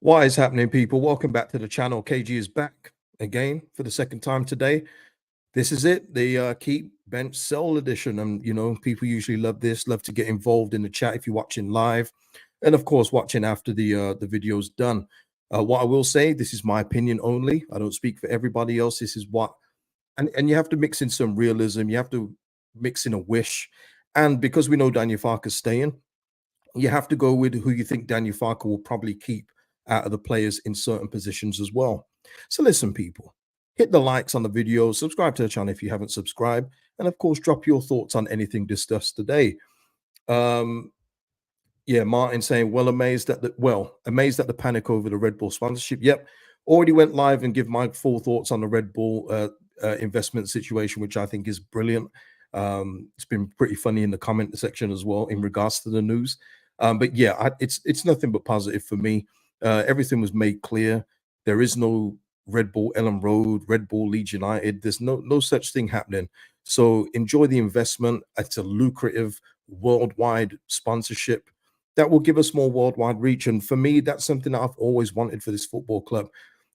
What is happening, people? Welcome back to the channel. KG is back again for the second time today. This is it, the keep, bench, sell edition. And, people usually love this, love to get involved in the chat if you're watching live. And, of course, watching after the video's done. What I will say, this is my opinion only. I don't speak for everybody else. This is what, and you have to mix in some realism. You have to mix in a wish. And because we know Daniel Farke is staying, you have to go with who you think Daniel Farke will probably keep out of the players in certain positions as well. So listen, people, hit the likes on the video, subscribe to the channel if you haven't subscribed, and of course, drop your thoughts on anything discussed today. Yeah, Martin saying, amazed at the panic over the Red Bull sponsorship. Yep, already went live and give my full thoughts on the Red Bull investment situation, which I think is brilliant. It's been pretty funny in the comment section as well in regards to the news. But yeah, it's nothing but positive for me. Everything was made clear. There is no Red Bull Ellen Road, Red Bull Leeds United. There's no such thing happening. So enjoy the investment. It's a lucrative worldwide sponsorship that will give us more worldwide reach. And for me, that's something that I've always wanted for this football club.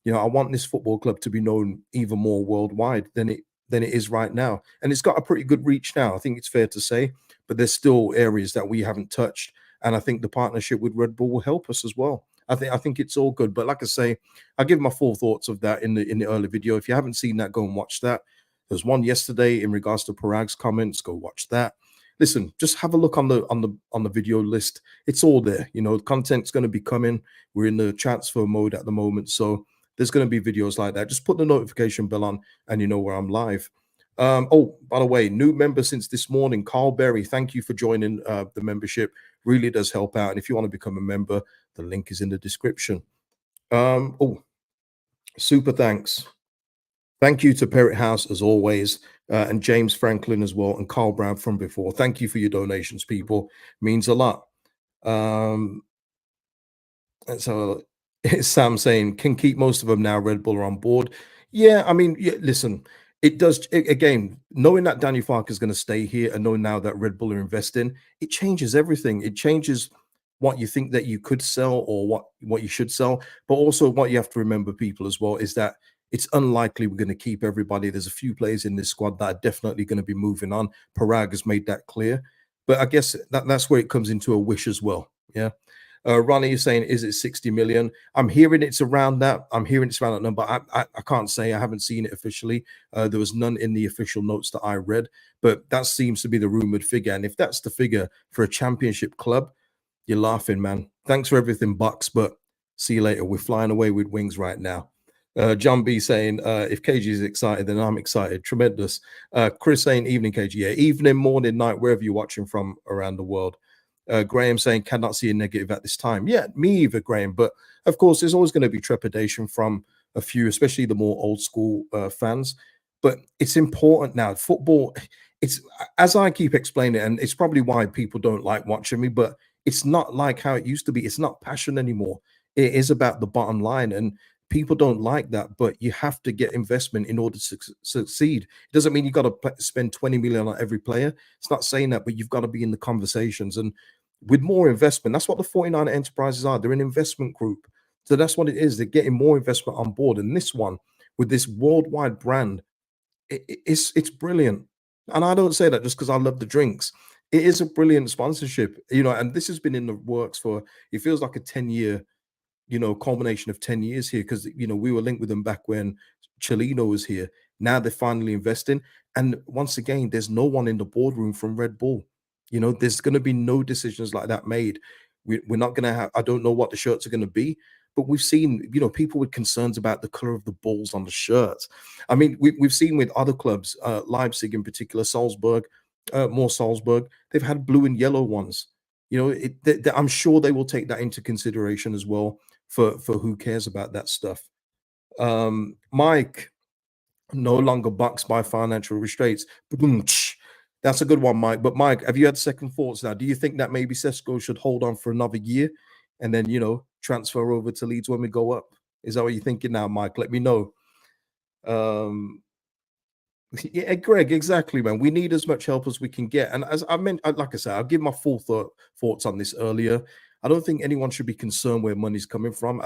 I want this football club to be known even more worldwide than it is right now. And it's got a pretty good reach now, I think it's fair to say, but there's still areas that we haven't touched. And I think the partnership with Red Bull will help us as well. I think it's all good. But like I say, I'll give my full thoughts of that in the early video. If you haven't seen that, go and watch that. There's one yesterday in regards to Parag's comments. Go watch that. Listen, just have a look on the video list. It's all there. Content's going to be coming. We're in the transfer mode at the moment, so there's going to be videos like that. Just put the notification bell on and you know where I'm live. Oh, by the way, new member since this morning, Carl Berry. Thank you for joining the membership. Really does help out. And if you want to become a member, the link is in the description. Oh, super thanks. Thank you to Parrot House as always, and James Franklin as well, and Carl Brown from before. Thank you for your donations, people. Means a lot. So it's Sam saying, can keep most of them now. Red Bull are on board. Yeah, I mean, yeah, listen, it does. Again, knowing that Daniel Farke is going to stay here and knowing now that Red Bull are investing, it changes everything. It changes what you think that you could sell or what you should sell. But also what you have to remember, people, as well, is that it's unlikely we're going to keep everybody. There's a few players in this squad that are definitely going to be moving on. Parag has made that clear. But I guess that's where it comes into a wish as well. Yeah. Ronnie is saying, is it 60 million? I'm hearing it's around that. I'm hearing it's around that number. I can't say. I haven't seen it officially. There was none in the official notes that I read, but that seems to be the rumored figure. And if that's the figure for a championship club, you're laughing, man. Thanks for everything, Bucks, but see you later. We're flying away with wings right now. John B saying, if KG is excited, then I'm excited. Tremendous. Chris saying, evening, KG. Yeah, evening, morning, night, wherever you're watching from around the world. Graham saying, cannot see a negative at this time. Yeah, me either, Graham. But of course, there's always going to be trepidation from a few, especially the more old school fans. But it's important now. Football, it's, as I keep explaining, and it's probably why people don't like watching me, but it's not like how it used to be. It's not passion anymore. It is about the bottom line. And people don't like that, but you have to get investment in order to succeed. It doesn't mean you got to spend 20 million on every player. It's not saying that, but you've got to be in the conversations. And with more investment, that's what the 49 enterprises are. They're an investment group. So that's what it is. They're getting more investment on board. And this one, with this worldwide brand, it's brilliant. And I don't say that just because I love the drinks. It is a brilliant sponsorship, and this has been in the works for, it feels like a 10-year, culmination of 10 years here, because, we were linked with them back when Chelino was here. Now they're finally investing. And once again, there's no one in the boardroom from Red Bull. There's going to be no decisions like that made. We're not going to have, I don't know what the shirts are going to be, but we've seen, people with concerns about the color of the balls on the shirts. I mean, we've seen with other clubs, Leipzig in particular, Salzburg, they've had blue and yellow ones. I'm sure they will take that into consideration as well for who cares about that stuff. Mike, no longer bucks by financial restraints. That's a good one, Mike. But Mike, have you had second thoughts now? Do you think that maybe Sesko should hold on for another year and then, transfer over to Leeds when we go up? Is that what you're thinking now, Mike? Let me know. Yeah, Greg, exactly, man. We need as much help as we can get. And as I meant, like I said, I'll give my full thoughts on this earlier. I don't think anyone should be concerned where money's coming from.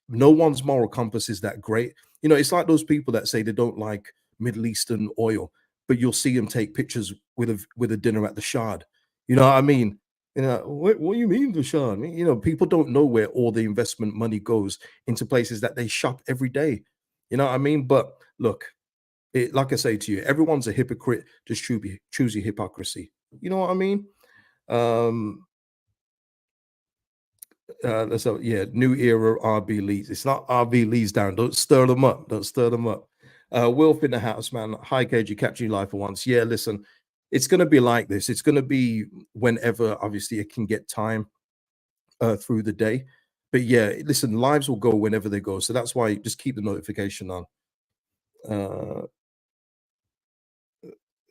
no one's moral compass is that great. You know, it's like those people that say they don't like Middle Eastern oil, but you'll see them take pictures with a dinner at the Shard. You know what I mean? You know, what do you mean the Shard? You know, people don't know where all the investment money goes into places that they shop every day. You know what I mean? But look, like I say to you, everyone's a hypocrite. Just choose your hypocrisy. You know what I mean? Um, so yeah, new era RB Leeds. It's not RB Leeds down. Don't stir them up. Don't stir them up. Wilf in the house, man. Hi, KG, capturing life for once. Yeah, listen, it's gonna be like this. It's gonna be whenever, obviously, it can get time through the day. But yeah, listen, lives will go whenever they go. So that's why just keep the notification on. Uh,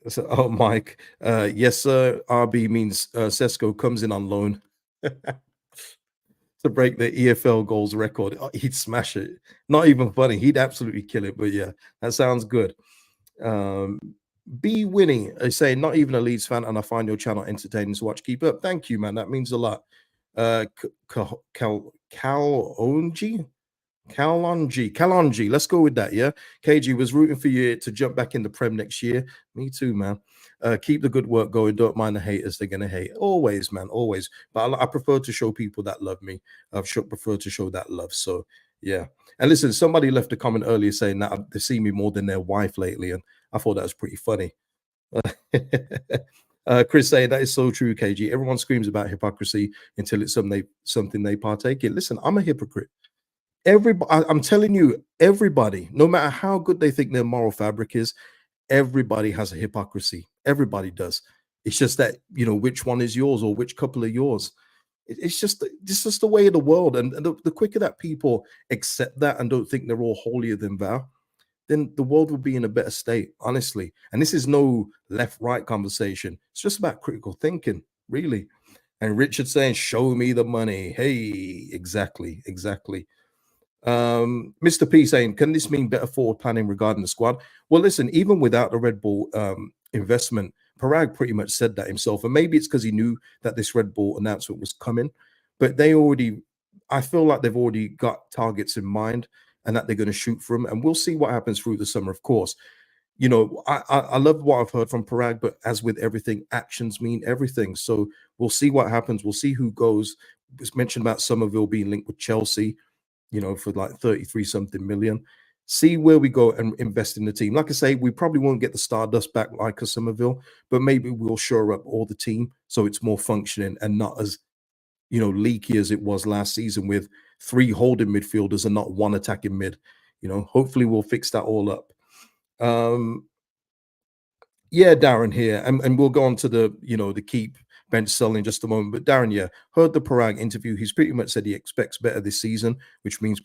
so, oh, Mike, yes, sir. RB means Sesko comes in on loan. To break the EFL goals record. He'd smash it. Not even funny. He'd absolutely kill it. But yeah, that sounds good. Um, B Winnie is saying, not even a Leeds fan, and I find your channel entertaining to watch. Keep up. Thank you, man. That means a lot. Kalonji? Kalonji. Let's go with that. Yeah. KG was rooting for you to jump back in the Prem next year. Me too, man. Keep the good work going. Don't mind the haters. They're going to hate. Always, man. Always. But I prefer to show people that love me. Prefer to show that love. So, yeah. And listen, somebody left a comment earlier saying that they see me more than their wife lately. And I thought that was pretty funny. Chris saying that is so true, KG. Everyone screams about hypocrisy until it's something they partake in. Listen, I'm a hypocrite. Everybody, I'm telling you, everybody, no matter how good they think their moral fabric is, everybody has a hypocrisy. Everybody does. It's just that, you know, which one is yours or which couple are yours. It's just the way of the world. And the quicker that people accept that and don't think they're all holier than thou, then the world will be in a better state, honestly. And this is no left-right conversation. It's just about critical thinking, really. And Richard saying, show me the money. Hey, exactly, exactly. Mr. P saying, can this mean better forward planning regarding the squad? Well, listen, even without the Red Bull investment, Parag pretty much said that himself. And maybe it's because he knew that this Red Bull announcement was coming, but I feel like they've already got targets in mind and that they're going to shoot for them. And we'll see what happens through the summer, of course. You know, I love what I've heard from Parag, but as with everything, actions mean everything. So we'll see what happens. We'll see who goes. It was mentioned about Somerville being linked with Chelsea, you know, for like 33 something million. See where we go and invest in the team. Like I say, we probably won't get the Stardust back like a Somerville, but maybe we'll shore up all the team so it's more functioning and not as, you know, leaky as it was last season with 3 holding midfielders and not 1 attacking mid. You know, hopefully we'll fix that all up. Yeah, Darren here, and we'll go on to the, you know, the keep bench sell in just a moment. But Darren, yeah, heard the Parag interview. He's pretty much said he expects better this season, which means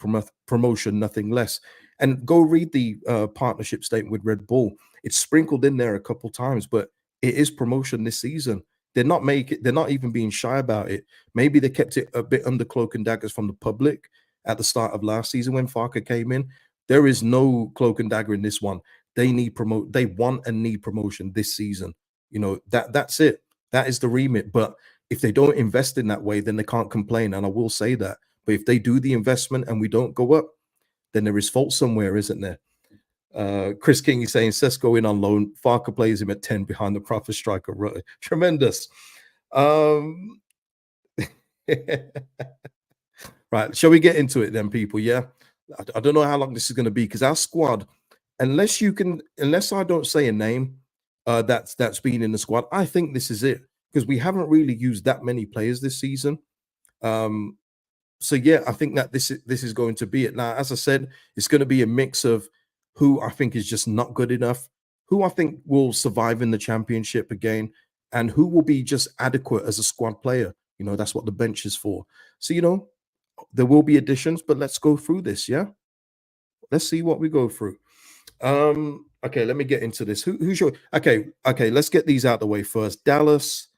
promotion, nothing less. And go read the partnership statement with Red Bull. It's sprinkled in there a couple times, but it is promotion this season. They're not even being shy about it. Maybe they kept it a bit under cloak and daggers from the public at the start of last season when Farke came in. There is no cloak and dagger in this one. They want and need promotion this season. You know, that's it. That is the remit. But if they don't invest in that way, then they can't complain. And I will say that. But if they do the investment and we don't go up, then there is fault somewhere, isn't there? Chris King is saying Sesko in on loan. Farke plays him at 10 behind the proper striker. Rutter. Tremendous. Um, right. Shall we get into it then, people? Yeah. I don't know how long this is going to be because our squad, unless I don't say a name that's been in the squad, I think this is it because we haven't really used that many players this season. So yeah, I think that this is going to be it. Now, as I said, it's going to be a mix of who I think is just not good enough, who I think will survive in the championship again, and who will be just adequate as a squad player. You know, that's what the bench is for. So, you know, there will be additions, but let's go through this, yeah? Let's see what we go through. Okay, let me get into this. Who's your okay, let's get these out the way first. Dallas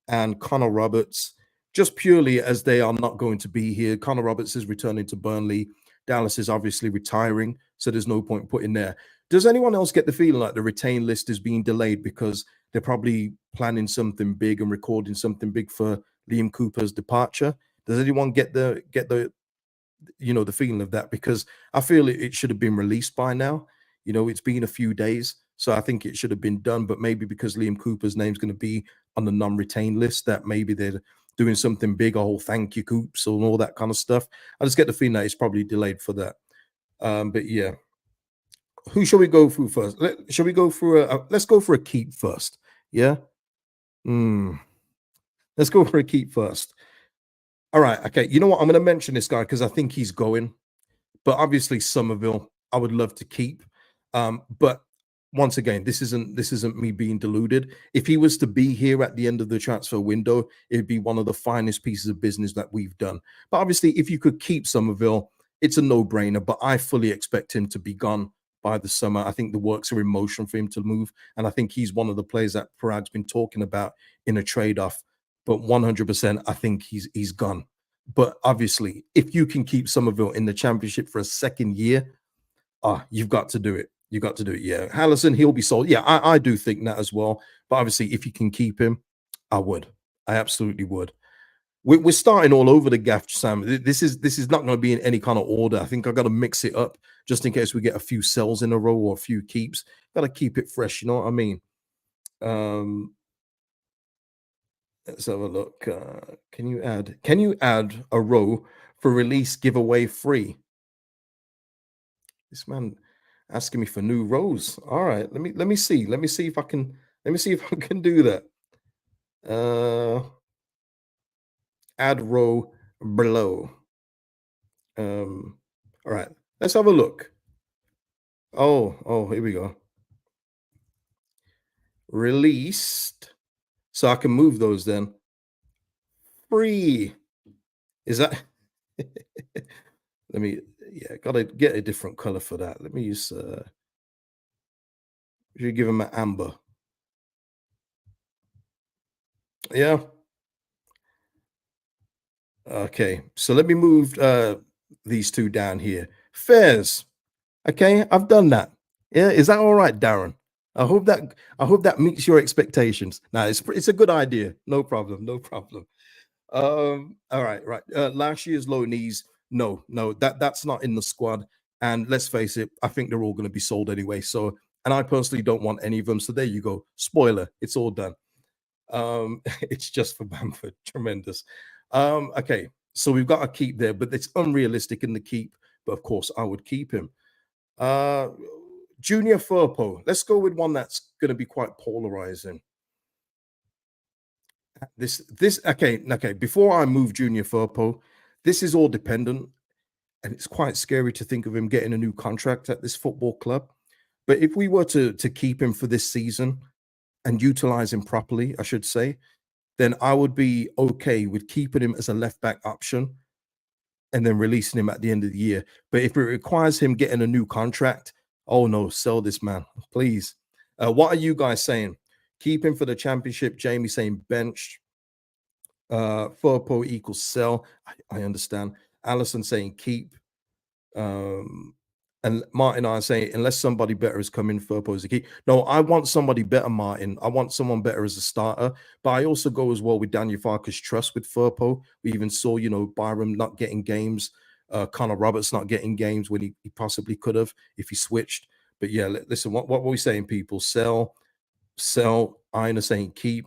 and Connor Roberts, just purely as they are not going to be here. Connor Roberts is returning to Burnley. Dallas is obviously retiring, so there's no point putting there. Does anyone else get the feeling like the retain list is being delayed because they're probably planning something big and recording something big for Liam Cooper's departure? Does anyone get the the feeling of that, because I feel it should have been released by now. It's been a few days, so I think it should have been done. But maybe because Liam Cooper's name's going to be on the non-retained list, that maybe they're doing something big, a whole thank you Coops and all that kind of stuff. I just get the feeling that it's probably delayed for that. But yeah, who shall we go through first? Shall we go through let's go for a keep first. Yeah. Let's go for a keep first. All right. Okay. You know what? I'm going to mention this guy because I think he's going. But obviously, Somerville, I would love to keep. But once again, this isn't me being deluded. If he was to be here at the end of the transfer window, it'd be one of the finest pieces of business that we've done. But obviously, if you could keep Somerville, it's a no-brainer. But I fully expect him to be gone by the summer. I think the works are in motion for him to move, and I think he's one of the players that Parad's been talking about in a trade-off. But 100%, I think he's gone. But obviously, if you can keep Somerville in the championship for a second year, you've got to do it. You've got to do it. Yeah. Hallison, he'll be sold. Yeah, I do think that as well. But obviously, if you can keep him, I would. I absolutely would. We're starting all over the gaff, Sam. This is not going to be in any kind of order. I think I've got to mix it up just in case we get a few sells in a row or a few keeps. Got to keep it fresh. You know what I mean? Let's have a look. Can you add a row for release giveaway free? This man asking me for new rows. All right, let me see. Let me see if I can do that. Add row below. All right, let's have a look. Oh, here we go. Released. So I can move those then. Free. Is that let me gotta get a different color for that. Let me use should give him an amber. Yeah. Okay. So let me move these two down here. Fairs. Okay, I've done that. Yeah, is that all right, Darren? I hope that meets your expectations. Now it's a good idea. No problem. No problem. All right, right. Last year's loanees, no, that's not in the squad. And let's face it, I think they're all going to be sold anyway. So, and I personally don't want any of them. So there you go. Spoiler, it's all done. It's just for Bamford. Tremendous. Okay, so we've got a keep there, but it's unrealistic in the keep. But of course, I would keep him. Uh, Junior Firpo. Let's go with one that's going to be quite polarizing. This okay. Before I move Junior Firpo, this is all dependent, and it's quite scary to think of him getting a new contract at this football club. But if we were to keep him for this season and utilize him properly, I should say, then I would be okay with keeping him as a left back option and then releasing him at the end of the year. But if it requires him getting a new contract, oh no, sell this man, please. What are you guys saying? Keep him for the championship. Jamie saying benched. Firpo equals sell. I understand. Allison saying keep. And Martin and I are saying unless somebody better has come in, Firpo is a keep. No, I want somebody better, Martin. I want someone better as a starter. But I also go as well with Daniel Farke's trust with Firpo. We even saw, Byram not getting games, Connor Roberts not getting games when he possibly could have if he switched. But yeah, listen, what were we saying, people? Sell. Iron is saying keep.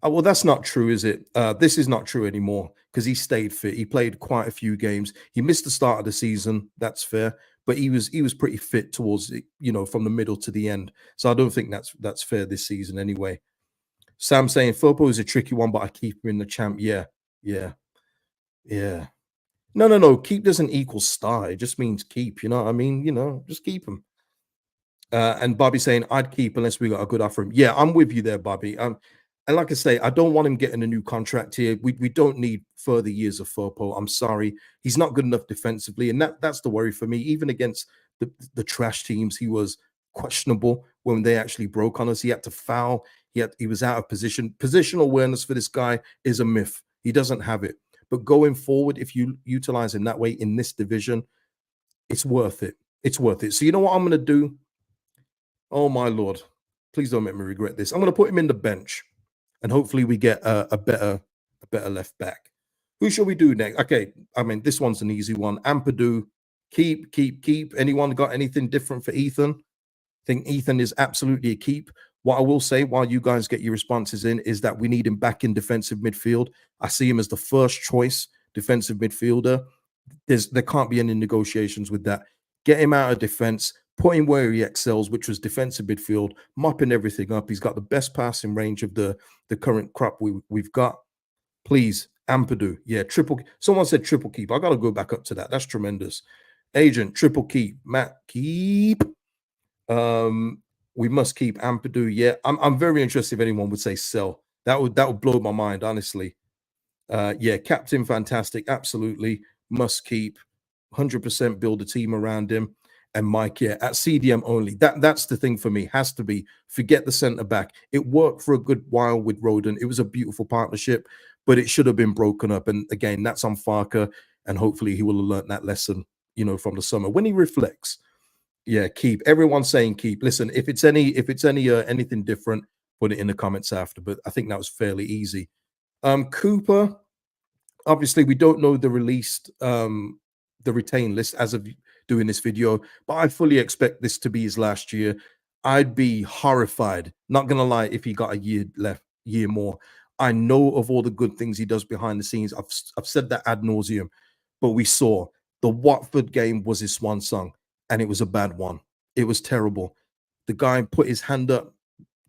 Oh, well, that's not true, is it? This is not true anymore because he stayed fit. He played quite a few games. He missed the start of the season. That's fair, but he was pretty fit towards it, from the middle to the end. So I don't think that's fair this season anyway. Sam saying Firpo is a tricky one, but I keep him in the champ. Yeah, yeah, yeah. No. Keep doesn't equal star. It just means keep. You know what I mean? Just keep him. And Bobby saying I'd keep unless we got a good offer him. Yeah, I'm with you there, Bobby. And like I say, I don't want him getting a new contract here. We don't need further years of Firpo. I'm sorry, he's not good enough defensively, and that's the worry for me. Even against the trash teams, he was questionable when they actually broke on us. He had to foul. He was out of position. Positional awareness for this guy is a myth. He doesn't have it. But going forward, if you utilize him that way in this division, it's worth it. It's worth it. So you know what I'm going to do? Oh my lord! Please don't make me regret this. I'm going to put him in the bench and hopefully we get a better left back. Who shall we do next? Okay, I mean, this one's an easy one. Ampadu, keep. Anyone got anything different for Ethan? I think Ethan is absolutely a keep. What I will say while you guys get your responses in is that we need him back in defensive midfield. I see him as the first choice defensive midfielder. There can't be any negotiations with that. Get him out of defense, put him where he excels, which was defensive midfield, mopping everything up. He's got the best passing range of the current crop we've got. Please, Ampadu. Yeah, triple. Someone said triple keep. I got to go back up to that. That's tremendous. Agent, triple keep. Matt, keep. We must keep Ampadu. Yeah, I'm very interested if anyone would say sell. That would blow my mind, honestly. Yeah, captain, fantastic. Absolutely. Must keep. 100% build a team around him. And Mike, yeah, at CDM only. That's the thing for me. Has to be. Forget the centre back. It worked for a good while with Rodon. It was a beautiful partnership, but it should have been broken up. And again, that's on Farke, and hopefully he will have learned that lesson, from the summer when he reflects. Yeah, keep. Everyone's saying keep. Listen, if it's any anything different, put it in the comments after. But I think that was fairly easy. Cooper. Obviously, we don't know the retained list as of doing this video, but I fully expect this to be his last year. I'd be horrified, not gonna lie, if he got a year more. I know of all the good things he does behind the scenes. I've said that ad nauseum, but we saw the Watford game was his swan song, and it was a bad one. It was terrible. The guy put his hand up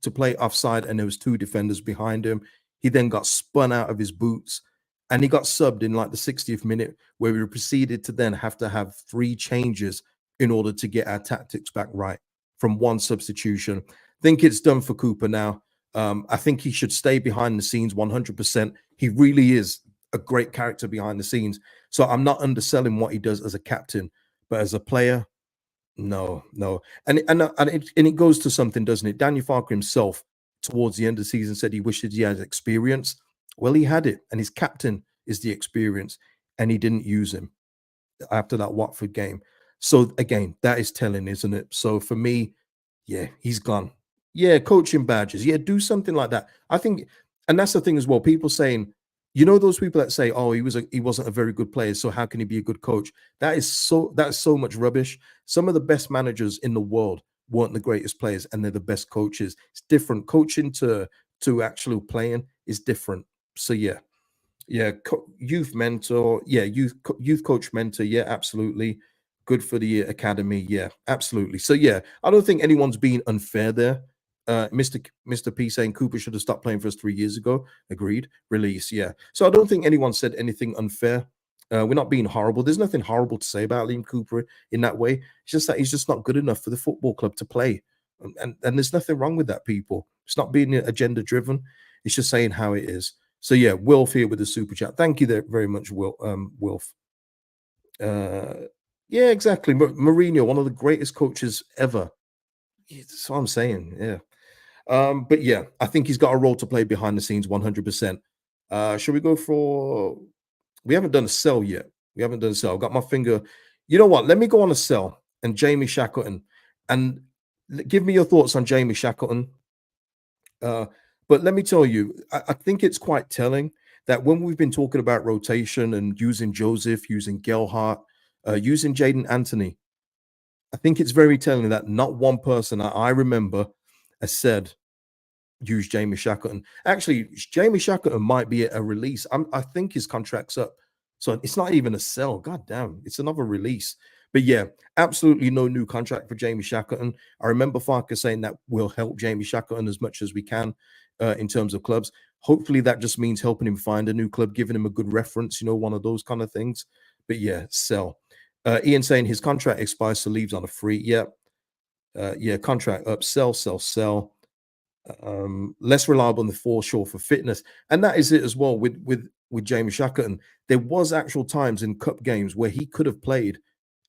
to play offside, and there was two defenders behind him. He then got spun out of his boots, and he got subbed in like the 60th minute, where we proceeded to then have to have 3 changes in order to get our tactics back right from one substitution. I think it's done for Cooper now. I think he should stay behind the scenes 100%. He really is a great character behind the scenes. So I'm not underselling what he does as a captain, but as a player, no. And it goes to something, doesn't it? Daniel Farke himself, towards the end of the season, said he wishes he had experience. Well, he had it, and his captain is the experience, and he didn't use him after that Watford game. So again, that is telling, isn't it? So for me, yeah, he's gone. Yeah, coaching badges. Yeah, do something like that. I think, and that's the thing as well. People saying, those people that say, "Oh, he wasn't a very good player, so how can he be a good coach?" That's so much rubbish. Some of the best managers in the world weren't the greatest players, and they're the best coaches. It's different. Coaching to actual playing is different. So yeah, youth mentor, yeah, youth coach mentor, yeah, absolutely. Good for the academy, yeah, absolutely. So yeah, I don't think anyone's being unfair there. Mr. P saying Cooper should have stopped playing for us 3 years ago. Agreed. Release, yeah. So I don't think anyone said anything unfair. We're not being horrible. There's nothing horrible to say about Liam Cooper in that way. It's just that he's just not good enough for the football club to play, and there's nothing wrong with that. People, it's not being agenda driven. It's just saying how it is. So yeah, Wilf here with the super chat. Thank you there very much, Wilf. Yeah, exactly. Mourinho, one of the greatest coaches ever. That's what I'm saying. Yeah. But yeah, I think he's got a role to play behind the scenes 100%. Should we go for, we haven't done a sell yet. We haven't done a sell. Got my finger. You know what? Let me go on a sell and Jamie Shackleton, and give me your thoughts on Jamie Shackleton. But let me tell you, I think it's quite telling that when we've been talking about rotation and using Joseph, using Gelhardt, using Jaden Anthony, I think it's very telling that not one person I remember has said use Jamie Shackleton. Actually, Jamie Shackleton might be a release. I think his contract's up. So it's not even a sell. God damn, it's another release. But yeah, absolutely no new contract for Jamie Shackleton. I remember Farke saying that we'll help Jamie Shackleton as much as we can in terms of clubs. Hopefully that just means helping him find a new club, giving him a good reference, one of those kind of things. But yeah, sell. Ian saying his contract expires, so leaves on a free. Yeah. Yeah, contract up, sell. Less reliable on the foreshore for fitness, and that is it as well with Jamie Shackleton. There was actual times in cup games where he could have played,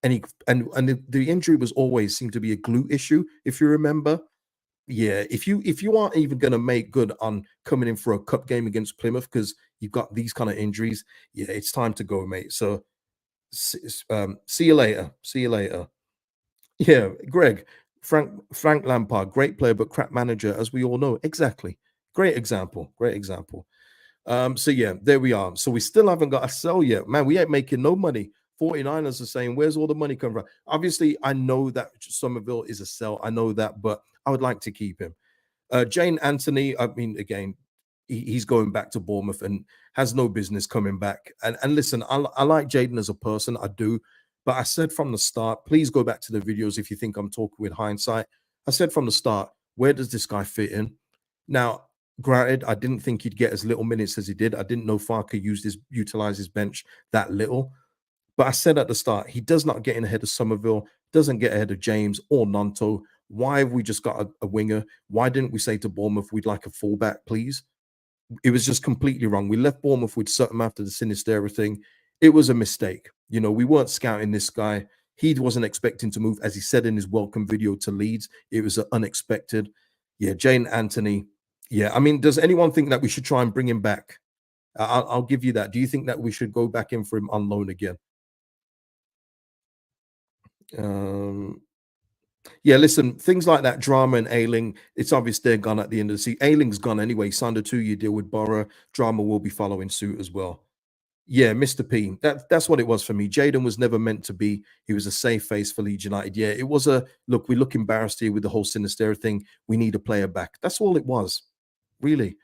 and the injury was always seemed to be a glute issue, if you remember. Yeah, if you aren't even going to make good on coming in for a cup game against Plymouth because you've got these kind of injuries, yeah, it's time to go, mate. So see you later. See you later. Yeah, Greg, Frank Lampard, great player but crap manager, as we all know. Exactly. Great example. Great example. So yeah, there we are. So we still haven't got a sell yet. Man, we ain't making no money. 49ers are saying, where's all the money coming from? Obviously, I know that Somerville is a sell. I know that, but I would like to keep him. Jane Anthony, I mean, again, he's going back to Bournemouth and has no business coming back. And listen, I like Jaden as a person, I do. But I said from the start, please go back to the videos if you think I'm talking with hindsight. I said from the start, where does this guy fit in? Now, granted, I didn't think he'd get as little minutes as he did. I didn't know Farke utilize his bench that little. But I said at the start, he does not get in ahead of Somerville, doesn't get ahead of James or Nanto. Why have we just got a winger? Why didn't we say to Bournemouth, we'd like a fullback, please? It was just completely wrong. We left Bournemouth with Sutton after the Sinistera thing. It was a mistake. You know, we weren't scouting this guy. He wasn't expecting to move, as he said in his welcome video to Leeds. It was unexpected. Yeah, Jane Anthony. Yeah, I mean, does anyone think that we should try and bring him back? I'll give you that. Do you think that we should go back in for him on loan again? Um, Yeah, listen, things like that, Drama and Ailing, it's obvious they're gone at the end of the season. Ailing's gone anyway, signed a 2-year deal with Borough. Drama will be following suit as well. Yeah, Mr. P. That's what it was for me. Jaden was never meant to be. He was a safe face for Leeds United. Yeah, it was a look, we look embarrassed here with the whole Sinistera thing. We need a player back. That's all it was, really.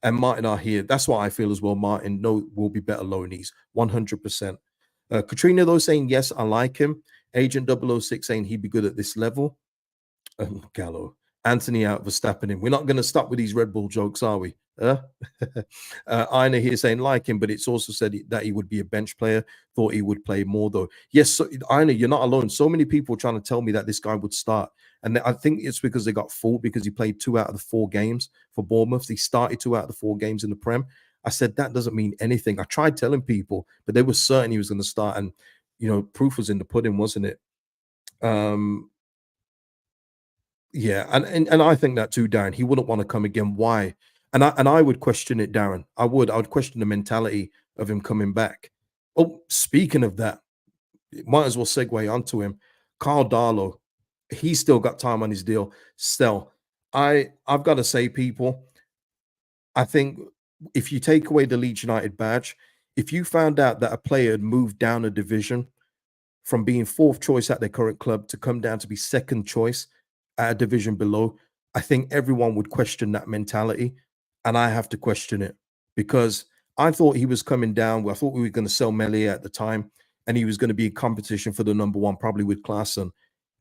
And Martin are here. That's what I feel as well. Martin, no, will be better loanees, 100%. Katrina, though, saying, yes, I like him. Agent 006 saying he'd be good at this level. Gallo, Anthony out, Verstappen in. We're not going to stop with these Red Bull jokes, are we? Ina here saying like him, but it's also said that he would be a bench player. Thought he would play more though. Yes, so, Ina, you're not alone. So many people trying to tell me that this guy would start, and I think it's because they got fooled because he played 2 out of the 4 games for Bournemouth. He started 2 out of the 4 games in the Prem. I said that doesn't mean anything. I tried telling people, but they were certain he was going to start, and proof was in the pudding, wasn't it? Yeah, and I think that too, Darren. He wouldn't want to come again. Why? And I would question it, Darren. I would question the mentality of him coming back. Oh, speaking of that, might as well segue onto him. Karl Darlow, he's still got time on his deal. Still, I've got to say, people, I think if you take away the Leeds United badge, if you found out that a player had moved down a division from being 4th choice at their current club to come down to be 2nd choice at a division below, I think everyone would question that mentality. And I have to question it because I thought he was coming down. I thought we were going to sell Melia at the time and he was going to be in competition for the number 1, probably with Klaassen.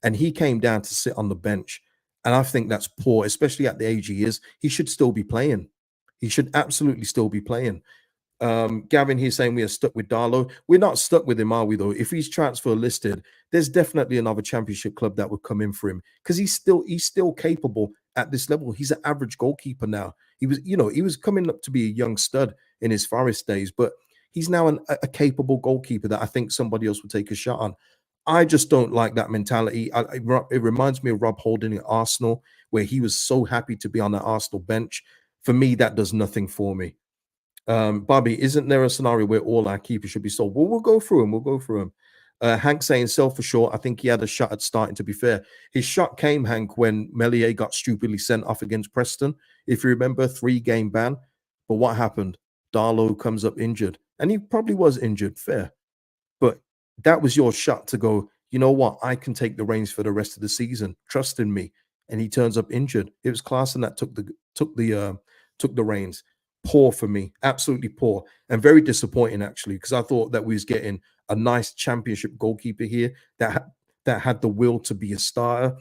And he came down to sit on the bench. And I think that's poor, especially at the age he is. He should still be playing. He should absolutely still be playing. Gavin here saying we are stuck with Darlow. We're not stuck with him, are we, though? If he's transfer listed, there's definitely another championship club that would come in for him because he's still capable at this level. He's an average goalkeeper now. He was coming up to be a young stud in his Forest days, but he's now a capable goalkeeper that I think somebody else would take a shot on. I just don't like that mentality. It reminds me of Rob Holding at Arsenal, where he was so happy to be on the Arsenal bench. For me, that does nothing for me. Bobby, isn't there a scenario where all our keepers should be sold? Well, we'll go through them. We'll go through them. Hank saying sell for sure. I think he had a shot at starting, to be fair. His shot came, Hank, when Melier got stupidly sent off against Preston. If you remember, 3-game ban. But what happened? Darlow comes up injured. And he probably was injured, fair. But that was your shot to go, you know what? I can take the reins for the rest of the season. Trust in me. And he turns up injured. It was Klaassen that took the reins. Poor for me, absolutely poor, and very disappointing actually, because I thought that we was getting a nice championship goalkeeper here that had the will to be a starter.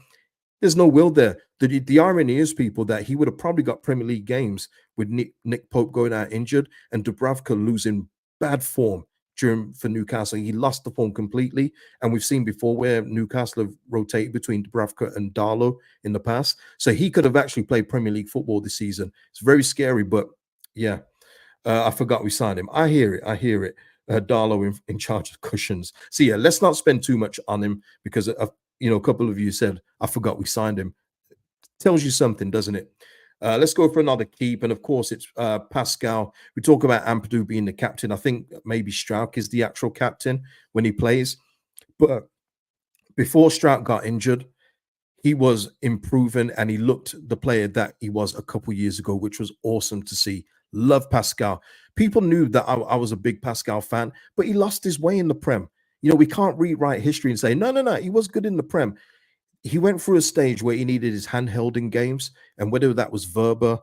There's no will there. The irony is, people, that he would have probably got Premier League games with Nick Pope going out injured and Dubravka losing bad form for Newcastle. He lost the form completely, and we've seen before where Newcastle have rotated between Dubravka and Darlow in the past. So he could have actually played Premier League football this season. It's very scary, but yeah. I forgot we signed him. I hear it. Darlow in charge of cushions. So yeah, let's not spend too much on him because a couple of you said I forgot we signed him. Tells you something, doesn't it? Let's go for another keep, and of course it's Pascal. We talk about Ampadu being the captain. I think maybe Struijk is the actual captain when he plays, but before Struijk got injured, he was improving and he looked the player that he was a couple years ago, which was awesome to see. Love Pascal. People knew that I was a big Pascal fan, but he lost his way in the Prem. You know, we can't rewrite history and say, no, no, no, he was good in the Prem. He went through a stage where he needed his handheld in games, and whether that was Verba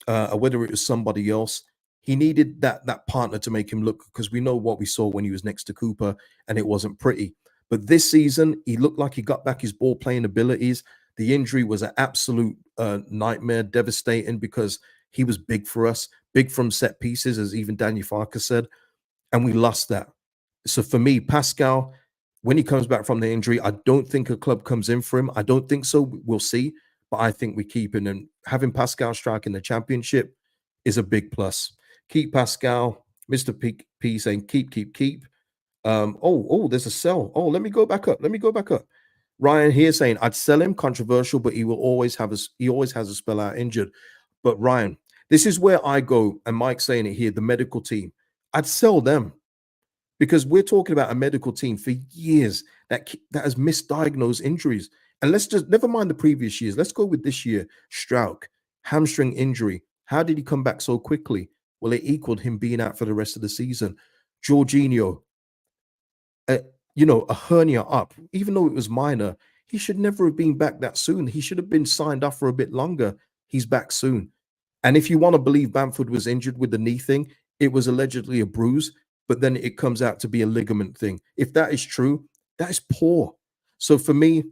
or whether it was somebody else, he needed that partner to make him look, because we know what we saw when he was next to Cooper, and it wasn't pretty. But this season, he looked like he got back his ball playing abilities. The injury was an absolute nightmare, devastating, because he was big for us, big from set pieces, as even Daniel Farke said, and we lost that. So for me, Pascal, when he comes back from the injury, I don't think a club comes in for him. I don't think so. We'll see. But I think we keep him. And having Pascal Struijk in the championship is a big plus. Keep Pascal. Mr. P saying keep, keep, keep. There's a sell. Oh, let me go back up. Let me go back up. Ryan here saying I'd sell him. Controversial, but he always has a spell out injured. But Ryan, this is where I go, and Mike's saying it here, the medical team. I'd sell them, because we're talking about a medical team for years that has misdiagnosed injuries. And let's just never mind the previous years. Let's go with this year. Struijk, hamstring injury. How did he come back so quickly? Well, it equaled him being out for the rest of the season. Georginio, a hernia up, even though it was minor, he should never have been back that soon. He should have been signed off for a bit longer. He's back soon. And if you want to believe Bamford was injured with the knee thing, it was allegedly a bruise, but then it comes out to be a ligament thing. If that is true, that is poor. So for me,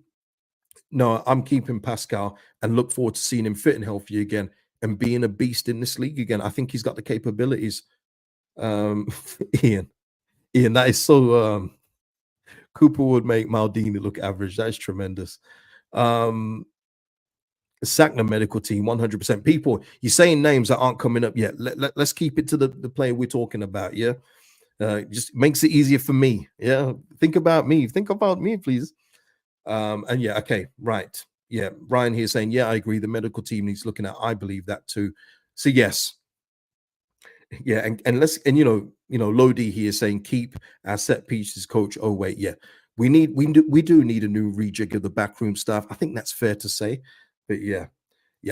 no, I'm keeping Pascal and look forward to seeing him fit and healthy again and being a beast in this league again. I think he's got the capabilities. Ian, that is so Cooper would make Maldini look average. That is tremendous. Sack the medical team, 100%. People, you're saying names that aren't coming up yet. Let's keep it to the player we're talking about, yeah? Just makes it easier for me, yeah? Think about me, please. And yeah, okay, right. Yeah, Ryan here saying, yeah, I agree. The medical team needs looking at. I believe that too. So yes. Yeah, Lodi here saying keep our set pieces coach. Oh wait, yeah, we do need a new rejig of the backroom staff. I think that's fair to say, but yeah,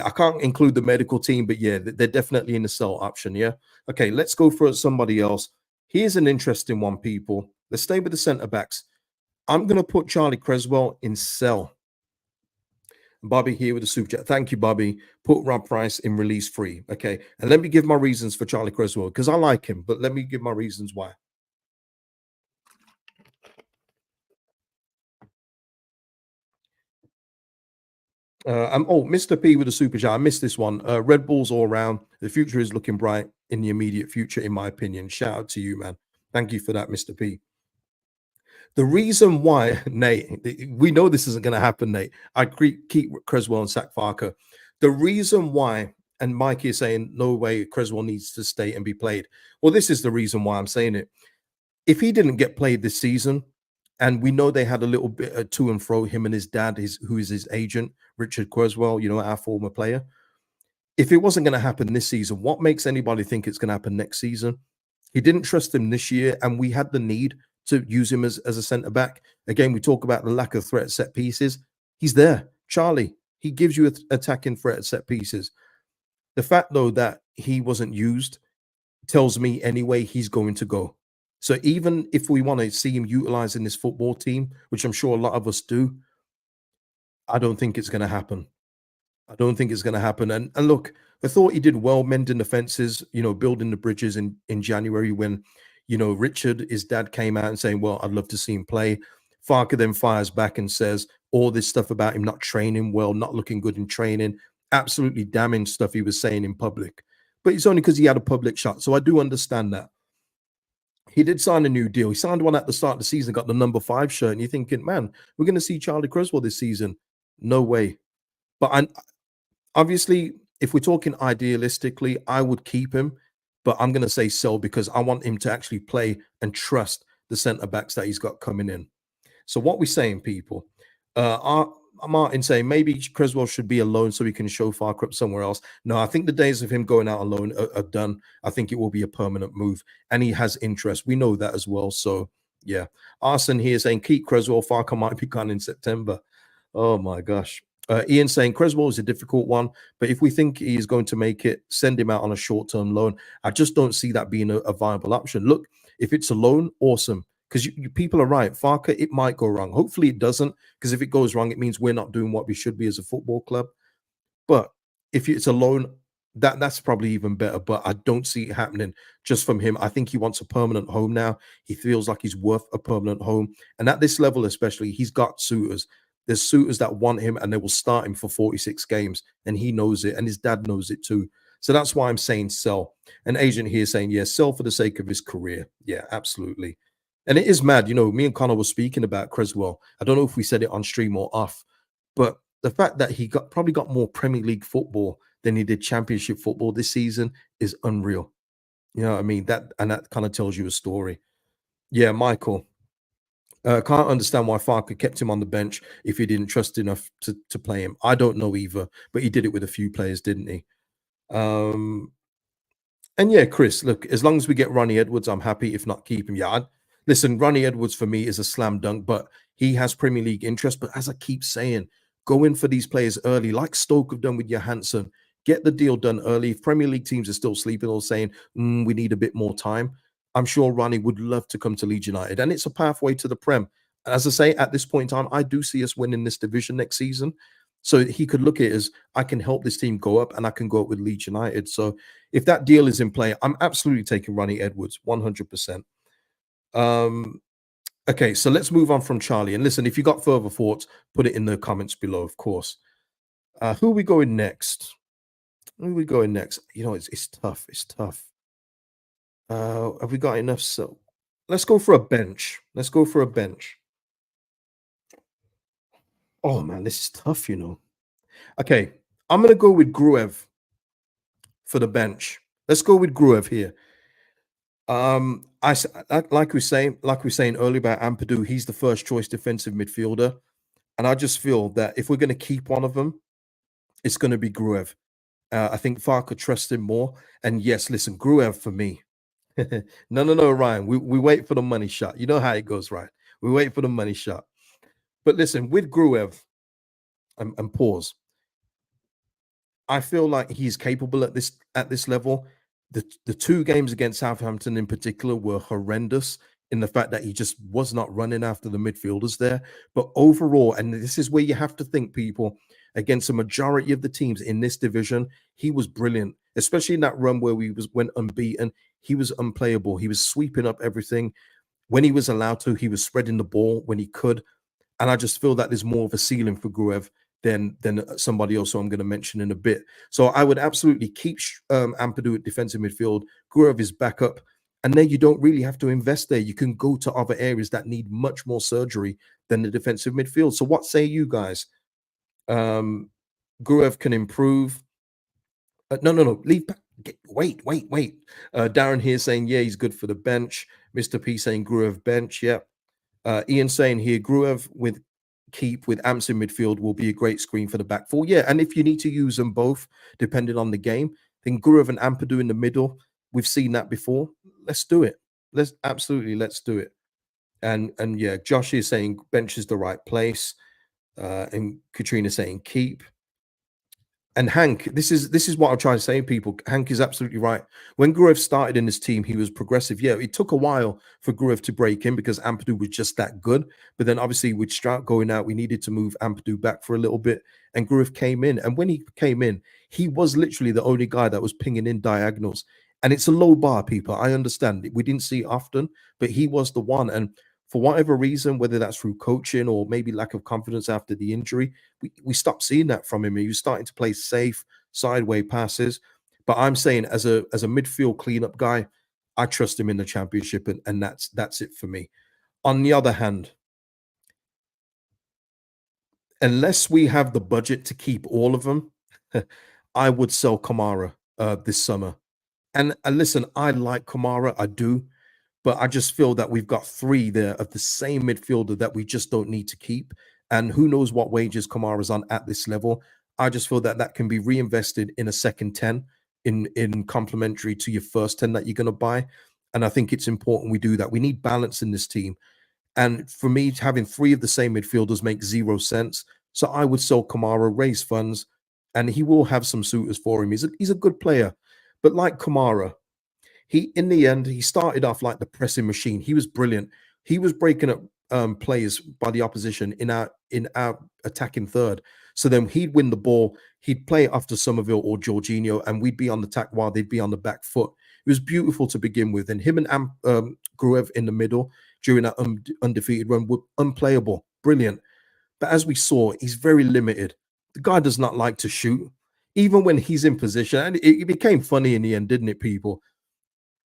I can't include the medical team, but yeah, they're definitely in the sell option. Yeah, okay, let's go for somebody else. Here's an interesting one, people. Let's stay with the centre backs. I'm gonna put Charlie Cresswell in sell. Bobby here with the super chat. Thank you, Bobby. Put Rob Price in release free. Okay. And let me give my reasons for Charlie Cresswell, because I like him, but let me give my reasons why. Mr. P with the super chat. I missed this one. Red Bulls all around. The future is looking bright in the immediate future, in my opinion. Shout out to you, man. Thank you for that, Mr. P. The reason why, Nate, we know this isn't going to happen, Nate. I keep Cresswell and sack Farke. The reason why, and Mike is saying, no way, Cresswell needs to stay and be played. Well, this is the reason why I'm saying it. If he didn't get played this season, and we know they had a little bit of to and fro, him and his dad, who is his agent, Richard Cresswell, our former player. If it wasn't going to happen this season, what makes anybody think it's going to happen next season? He didn't trust him this year, and we had the need to use him as a centre back. Again, we talk about the lack of threat set pieces. He's there. Charlie, he gives you attacking threat at set pieces. The fact, though, that he wasn't used tells me anyway he's going to go. So even if we want to see him utilizing this football team, which I'm sure a lot of us do, I don't think it's going to happen. I don't think it's going to happen. And look, I thought he did well mending the fences, building the bridges in January when, Richard, his dad, came out and saying, well, I'd love to see him play. Farke then fires back and says all this stuff about him not training well, not looking good in training, absolutely damning stuff he was saying in public. But it's only because he had a public shot. So I do understand that. He did sign a new deal. He signed one at the start of the season, got the number 5 shirt. And you're thinking, man, we're going to see Charlie Cresswell this season. No way. But obviously, if we're talking idealistically, I would keep him. But I'm going to say sell, because I want him to actually play and trust the centre backs that he's got coming in. So what we're saying, people, Martin saying maybe Cresswell should be alone so he can show Farke up somewhere else. No, I think the days of him going out alone are done. I think it will be a permanent move, and he has interest. We know that as well. So yeah, Arson here saying keep Cresswell. Farke might be gone in September. Oh my gosh. Ian saying Cresswell is a difficult one, but if we think he is going to make it, send him out on a short-term loan. I just don't see that being a viable option. Look, if it's a loan, awesome. Because people are right. Farke, it might go wrong. Hopefully it doesn't, because if it goes wrong, it means we're not doing what we should be as a football club. But if it's a loan, that's probably even better. But I don't see it happening just from him. I think he wants a permanent home now. He feels like he's worth a permanent home. And at this level, especially, he's got suitors. There's suitors that want him and they will start him for 46 games. And he knows it. And his dad knows it too. So that's why I'm saying sell. An agent here saying, yeah, sell for the sake of his career. Yeah, absolutely. And it is mad. You know, me and Connor were speaking about Cresswell. I don't know if we said it on stream or off, but the fact that he probably got more Premier League football than he did Championship football this season is unreal. You know what I mean? That kind of tells you a story. Yeah, Michael. Can't understand why Farke kept him on the bench if he didn't trust enough to play him. I don't know either, but he did it with a few players, didn't he? And yeah, Chris, look, as long as we get Ronnie Edwards, I'm happy. If not, keep him. Yeah, listen, Ronnie Edwards for me is a slam dunk, but he has Premier League interest. But as I keep saying, go in for these players early, like Stoke have done with Johansson. Get the deal done early. If Premier League teams are still sleeping or saying, we need a bit more time, I'm sure Ronnie would love to come to Leeds United. And it's a pathway to the Prem. As I say, at this point in time, I do see us winning this division next season. So he could look at it as, I can help this team go up and I can go up with Leeds United. So if that deal is in play, I'm absolutely taking Ronnie Edwards, 100%. Okay, so let's move on from Charlie. And listen, if you got further thoughts, put it in the comments below, of course. Who are we going next? Who are we going next? You know, it's tough. It's tough. Have we got enough? So let's go for a bench. Let's go for a bench. Oh, man, this is tough, you know. Okay, I'm going to go with Gruev for the bench. Let's go with Gruev here. Like we were saying earlier about Ampadu, he's the first choice defensive midfielder, and I just feel that if we're going to keep one of them, it's going to be Gruev. I think Farke trusts him more. And yes, listen, Gruev for me. No, Ryan. We wait for the money shot. You know how it goes, right? We wait for the money shot. But listen, with Gruev, and pause. I feel like he's capable at this level. The two games against Southampton in particular were horrendous in the fact that he just was not running after the midfielders there. But overall, and this is where you have to think, people, against a majority of the teams in this division, he was brilliant, especially in that run where we went unbeaten. He was unplayable. He was sweeping up everything. When he was allowed to, he was spreading the ball when he could. And I just feel that there's more of a ceiling for Gruev than somebody else who I'm going to mention in a bit. So I would absolutely keep Ampadu at defensive midfield. Gruev is backup. And then you don't really have to invest there. You can go to other areas that need much more surgery than the defensive midfield. So what say you guys? Gruev can improve. No. Leave back. Wait. Darren here saying, yeah, he's good for the bench. Mr. P saying Gruev bench. Yeah. Ian saying here, Gruev with Amps in midfield will be a great screen for the back four. Yeah, and if you need to use them both, depending on the game, then Gruev and Ampadu in the middle, we've seen that before. Let's do it. Let's do it. And yeah, Josh is saying bench is the right place. And Katrina saying keep. And Hank, this is what I'm trying to say, people. Hank is absolutely right. When Gruev started in this team, he was progressive. Yeah, it took a while for Gruev to break in because Ampadu was just that good. But then obviously with Strout going out, we needed to move Ampadu back for a little bit. And Gruev came in. And when he came in, he was literally the only guy that was pinging in diagonals. And it's a low bar, people. I understand. We didn't see it often, but he was the one. And for whatever reason, whether that's through coaching or maybe lack of confidence after the injury, we stopped seeing that from him. He was starting to play safe, sideway passes. But I'm saying as a midfield cleanup guy, I trust him in the championship, and that's it for me. On the other hand, unless we have the budget to keep all of them, I would sell Kamara this summer. And listen, I like Kamara, I do. But I just feel that we've got three there of the same midfielder that we just don't need to keep. And who knows what wages Kamara's on at this level. I just feel that that can be reinvested in a second 10 in complementary to your first 10 that you're going to buy. And I think it's important we do that. We need balance in this team. And for me, having three of the same midfielders makes zero sense. So I would sell Kamara, raise funds, and he will have some suitors for him. He's a good player. But like Kamara, he in the end, he started off like the pressing machine. He was brilliant. He was breaking up plays by the opposition in our attacking third. So then he'd win the ball, he'd play it after Somerville or Georginio, and we'd be on the attack while they'd be on the back foot. It was beautiful to begin with. And him and Gruev in the middle during that undefeated run were unplayable. Brilliant. But as we saw, he's very limited. The guy does not like to shoot, even when he's in position. And it became funny in the end, didn't it, people?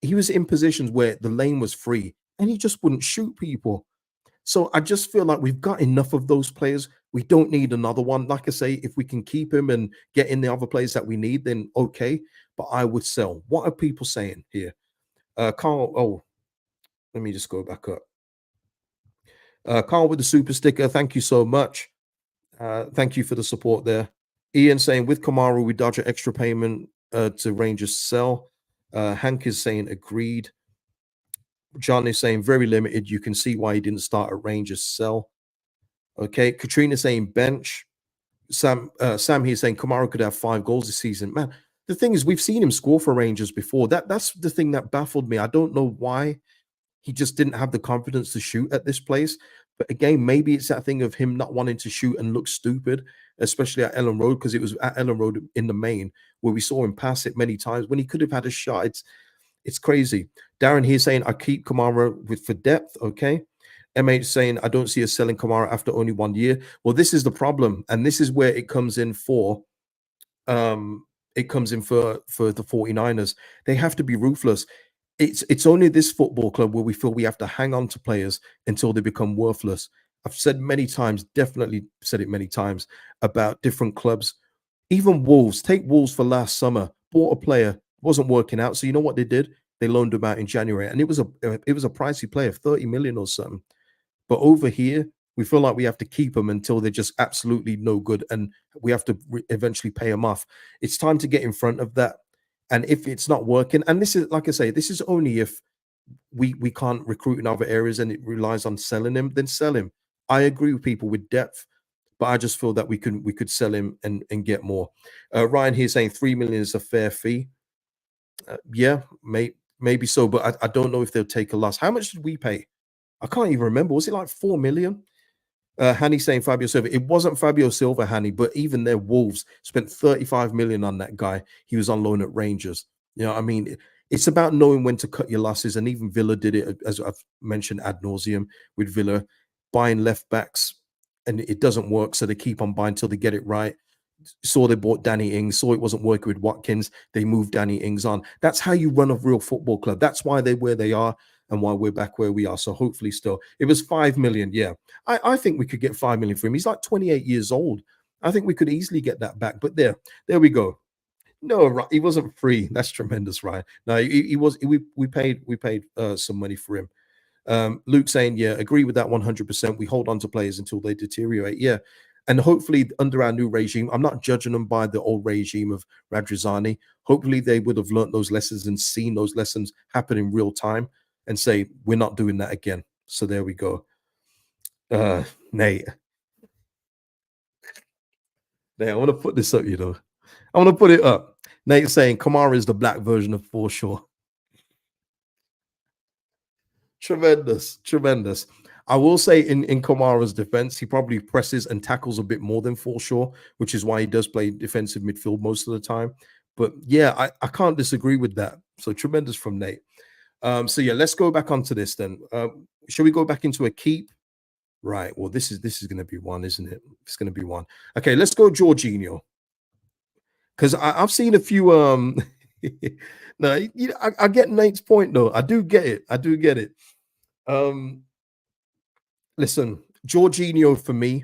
He was in positions where the lane was free and he just wouldn't shoot people. So I just feel like we've got enough of those players. We don't need another one. Like I say, if we can keep him and get in the other players that we need, then okay. But I would sell. What are people saying here? Carl, oh, let me just go back up. Carl with the super sticker, thank you so much. Thank you for the support there. Ian saying, with Kamara, we dodge an extra payment to Rangers sell. Hank is saying, agreed. John is saying, very limited. You can see why he didn't start at Rangers sell. Okay. Katrina saying, bench. Sam here saying, Kamara could have 5 goals this season. Man, the thing is, we've seen him score for Rangers before. That's the thing that baffled me. I don't know why he just didn't have the confidence to shoot at this place. But again, maybe it's that thing of him not wanting to shoot and look stupid, especially at Ellen Road, because it was at Ellen Road in the main where we saw him pass it many times when he could have had a shot. It's crazy. Darren here saying, I keep Kamara for depth. Okay. MH saying, I don't see us selling Kamara after only 1 year. Well, this is the problem. And this is where it comes in for the 49ers. They have to be ruthless. It's only this football club where we feel we have to hang on to players until they become worthless. I've said many times, definitely said it many times about different clubs. Even Wolves, take Wolves for last summer, bought a player, wasn't working out. So you know what they did? They loaned him out in January, and it was a pricey player, 30 million or something. But over here, we feel like we have to keep them until they're just absolutely no good, and we have to eventually pay them off. It's time to get in front of that. And if it's not working, and this is, like I say, this is only if we can't recruit in other areas and it relies on selling him, then sell him. I agree with people with depth, but I just feel that we could sell him and get more. Ryan here saying 3 million is a fair fee. Yeah, maybe so, but I don't know if they'll take a loss. How much did we pay? I can't even remember. Was it like 4 million? Hanny saying Fabio Silva. It wasn't Fabio Silva, Hanny, but even their Wolves spent 35 million on that guy. He was on loan at Rangers. You know, I mean, it's about knowing when to cut your losses. And even Villa did it, as I've mentioned ad nauseum with Villa, buying left backs, and it doesn't work. So they keep on buying until they get it right. Saw they bought Danny Ings, saw it wasn't working with Watkins. They moved Danny Ings on. That's how you run a real football club. That's why they're where they are and why we're back where we are. So hopefully still. It was 5 million. Yeah. I think we could get 5 million for him. He's like 28 years old. I think we could easily get that back. But there we go. No, right. He wasn't free. That's tremendous, right? No, he was. We paid some money for him. Luke saying, yeah, agree with that 100%. We hold on to players until they deteriorate. Yeah. And hopefully under our new regime, I'm not judging them by the old regime of Radrizzani. Hopefully they would have learned those lessons and seen those lessons happen in real time and say, we're not doing that again. So there we go. Nate, I want to put this up, you know. I want to put it up. Nate saying Kamara is the black version of Forshaw. Tremendous. I will say in Kamara's defense, he probably presses and tackles a bit more than Forshaw, which is why he does play defensive midfield most of the time. But yeah, I can't disagree with that. So tremendous from Nate. So yeah, let's go back onto this then. Shall we go back into a keep? Right. Well, this is going to be one, isn't it? It's going to be one. Okay, let's go Georginio. Because I've seen a few. No, you know, I get Nate's point though. I do get it. Listen, Georginio for me,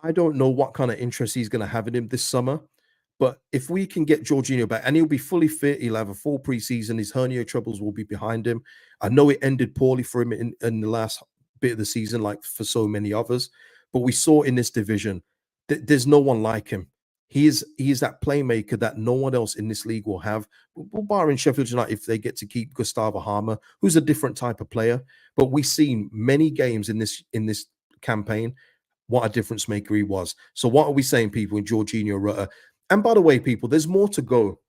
I don't know what kind of interest he's going to have in him this summer. But if we can get Georginio back and he'll be fully fit, he'll have a full preseason, his hernia troubles will be behind him. I know it ended poorly for him in the last bit of the season, like for so many others. But we saw in this division that there's no one like him. He is that playmaker that no one else in this league will have. Well, barring Sheffield United, if they get to keep Gustavo Harmer, who's a different type of player. But we've seen many games in this campaign what a difference maker he was. So what are we saying, people, in Georginio Rutter? And by the way, people, there's more to go.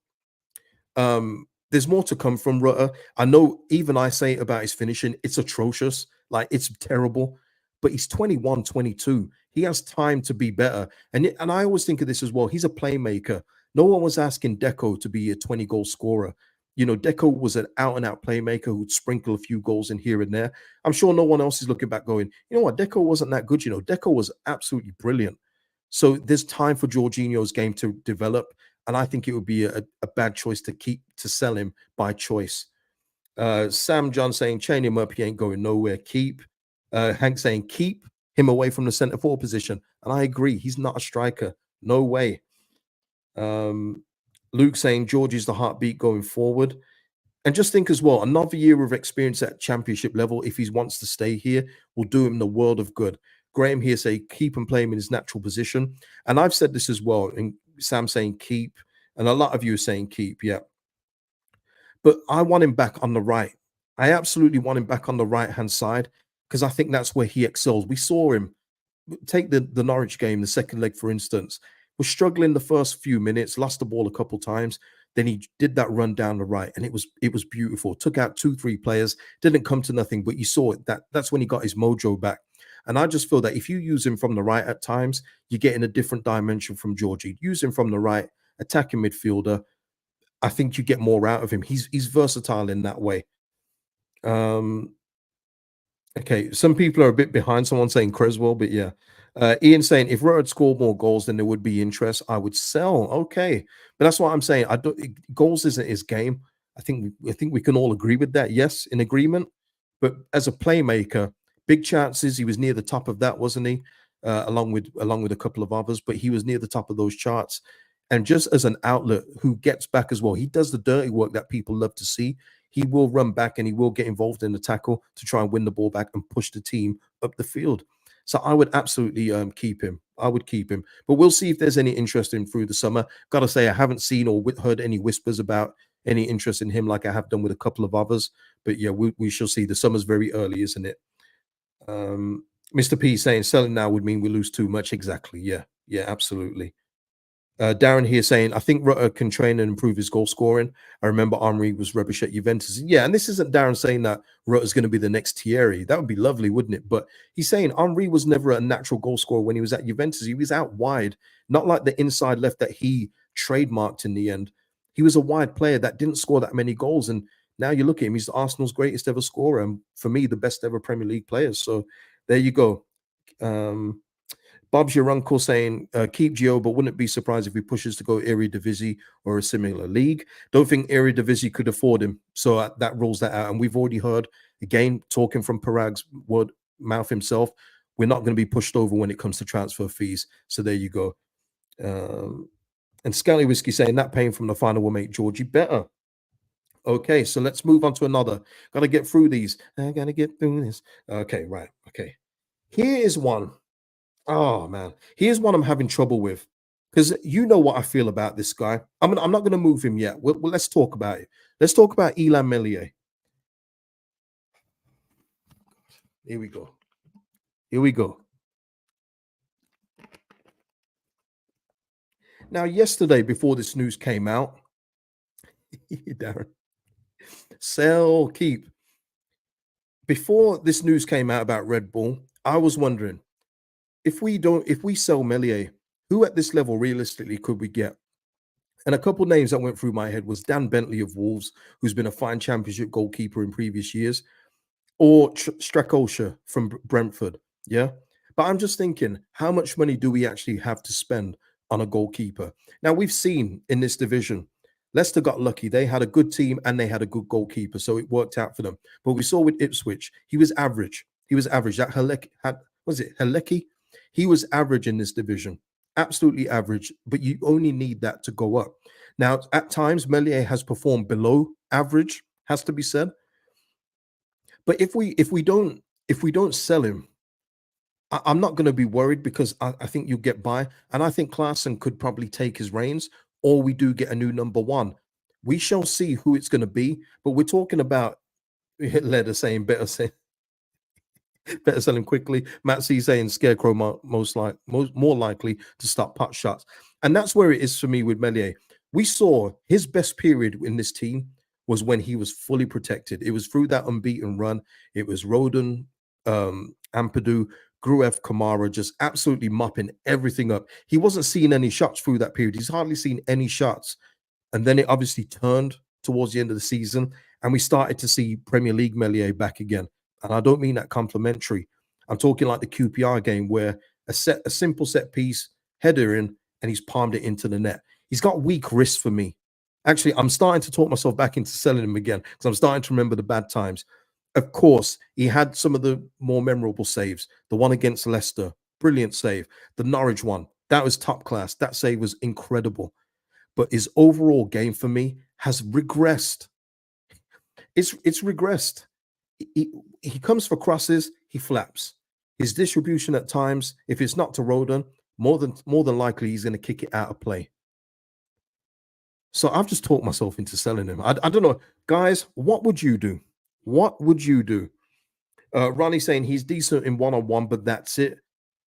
There's more to come from Rutter. I know even I say about his finishing, it's atrocious. Like, it's terrible. But he's 21, 22. He has time to be better. And I always think of this as well. He's a playmaker. No one was asking Deco to be a 20-goal scorer. You know, Deco was an out-and-out playmaker who'd sprinkle a few goals in here and there. I'm sure no one else is looking back going, you know what, Deco wasn't that good. You know, Deco was absolutely brilliant. So there's time for Jorginho's game to develop. And I think it would be a bad choice to sell him by choice. Sam John saying, chain him up, he ain't going nowhere. Keep. Hank saying, keep him away from the centre forward position. And I agree, he's not a striker. No way. Luke saying, George is the heartbeat going forward. And just think as well, another year of experience at championship level, if he wants to stay here, will do him the world of good. Graham here say, keep and play him in his natural position. And I've said this as well. And Sam saying keep. And a lot of you are saying keep, yeah. But I want him back on the right. I absolutely want him back on the right-hand side because I think that's where he excels. We saw him take the Norwich game, the second leg, for instance, was struggling the first few minutes, lost the ball a couple times. Then he did that run down the right, and it was beautiful. Took out 2-3 players, didn't come to nothing, but you saw it. That's when he got his mojo back. And I just feel that if you use him from the right at times, you get in a different dimension from Georgie. Use him from the right, attacking midfielder. I think you get more out of him. He's versatile in that way. Okay, some people are a bit behind. Someone saying Cresswell, but yeah. Ian saying if Rutter had scored more goals, then there would be interest. I would sell. Okay, but that's what I'm saying. I don't. Goals isn't his game. I think we can all agree with that. Yes, in agreement. But as a playmaker, big chances. He was near the top of that, wasn't he? Along with a couple of others, but he was near the top of those charts. And just as an outlet who gets back as well, he does the dirty work that people love to see. He will run back and he will get involved in the tackle to try and win the ball back and push the team up the field. So I would absolutely keep him. I would keep him. But we'll see if there's any interest in through the summer. Got to say, I haven't seen or heard any whispers about any interest in him like I have done with a couple of others. But yeah, we shall see. The summer's very early, isn't it? Mr. P saying selling now would mean we lose too much. Exactly. Yeah. Yeah, absolutely. Darren here saying, I think Rutter can train and improve his goal scoring. I remember Henry was rubbish at Juventus. Yeah, and this isn't Darren saying that Rutter's going to be the next Thierry. That would be lovely, wouldn't it? But he's saying Henry was never a natural goal scorer when he was at Juventus. He was out wide, not like the inside left that he trademarked in the end. He was a wide player that didn't score that many goals. And now you look at him, he's Arsenal's greatest ever scorer. And for me, the best ever Premier League player. So there you go. Bob's your uncle saying, keep Gio, but wouldn't be surprised if he pushes to go Eredivisie or a similar league. Don't think Eredivisie could afford him. So that rules that out. And we've already heard, again, talking from Parag's word mouth himself, we're not going to be pushed over when it comes to transfer fees. So there you go. And Scally Whiskey saying that pain from the final will make Georgie better. Okay, so let's move on to another. Got to get through these. I got to get through this. Okay, right. Okay. Here is one. Oh man, here's one I'm having trouble with because you know what I feel about this guy. I'm not going to move him yet. Well, let's talk about it. Let's talk about Elan Meslier. Here we go. Here we go. Now, yesterday, before this news came out, Darren, sell, keep. Before this news came out about Red Bull, I was wondering if we sell Meslier, who at this level realistically could we get? And a couple names that went through my head was Dan Bentley of Wolves, who's been a fine championship goalkeeper in previous years, or Strakosha from Brentford. Yeah. But I'm just thinking, how much money do we actually have to spend on a goalkeeper? Now, we've seen in this division, Leicester got lucky. They had a good team and they had a good goalkeeper. So it worked out for them. But we saw with Ipswich, he was average. He was average. That Halecki? He was average in this division. Absolutely average. But you only need that to go up. Now, at times, Meslier has performed below average, has to be said. But if we don't sell him, I'm not going to be worried because I think you'll get by. And I think Klaassen could probably take his reins, or we do get a new number one. We shall see who it's going to be. But we're talking about Leder saying better say. Better sell him quickly. Matt C saying Scarecrow more likely to start putt shots. And that's where it is for me with Melier. We saw his best period in this team was when he was fully protected. It was through that unbeaten run. It was Rodon, Ampadu, Gruev, Kamara just absolutely mopping everything up. He wasn't seeing any shots through that period. He's hardly seen any shots. And then it obviously turned towards the end of the season, and we started to see Premier League Melier back again. And I don't mean that complimentary. I'm talking like the QPR game where a simple set piece, header in, and he's palmed it into the net. He's got weak wrists for me. Actually, I'm starting to talk myself back into selling him again because I'm starting to remember the bad times. Of course, he had some of the more memorable saves. The one against Leicester, brilliant save. The Norwich one, that was top class. That save was incredible. But his overall game for me has regressed. It's regressed. He comes for crosses, he flaps. His distribution at times, if it's not to Rodon, more than likely he's going to kick it out of play. So I've just talked myself into selling him. I don't know, guys. What would you do? What would you do? Ronnie saying he's decent in one-on-one, but that's it.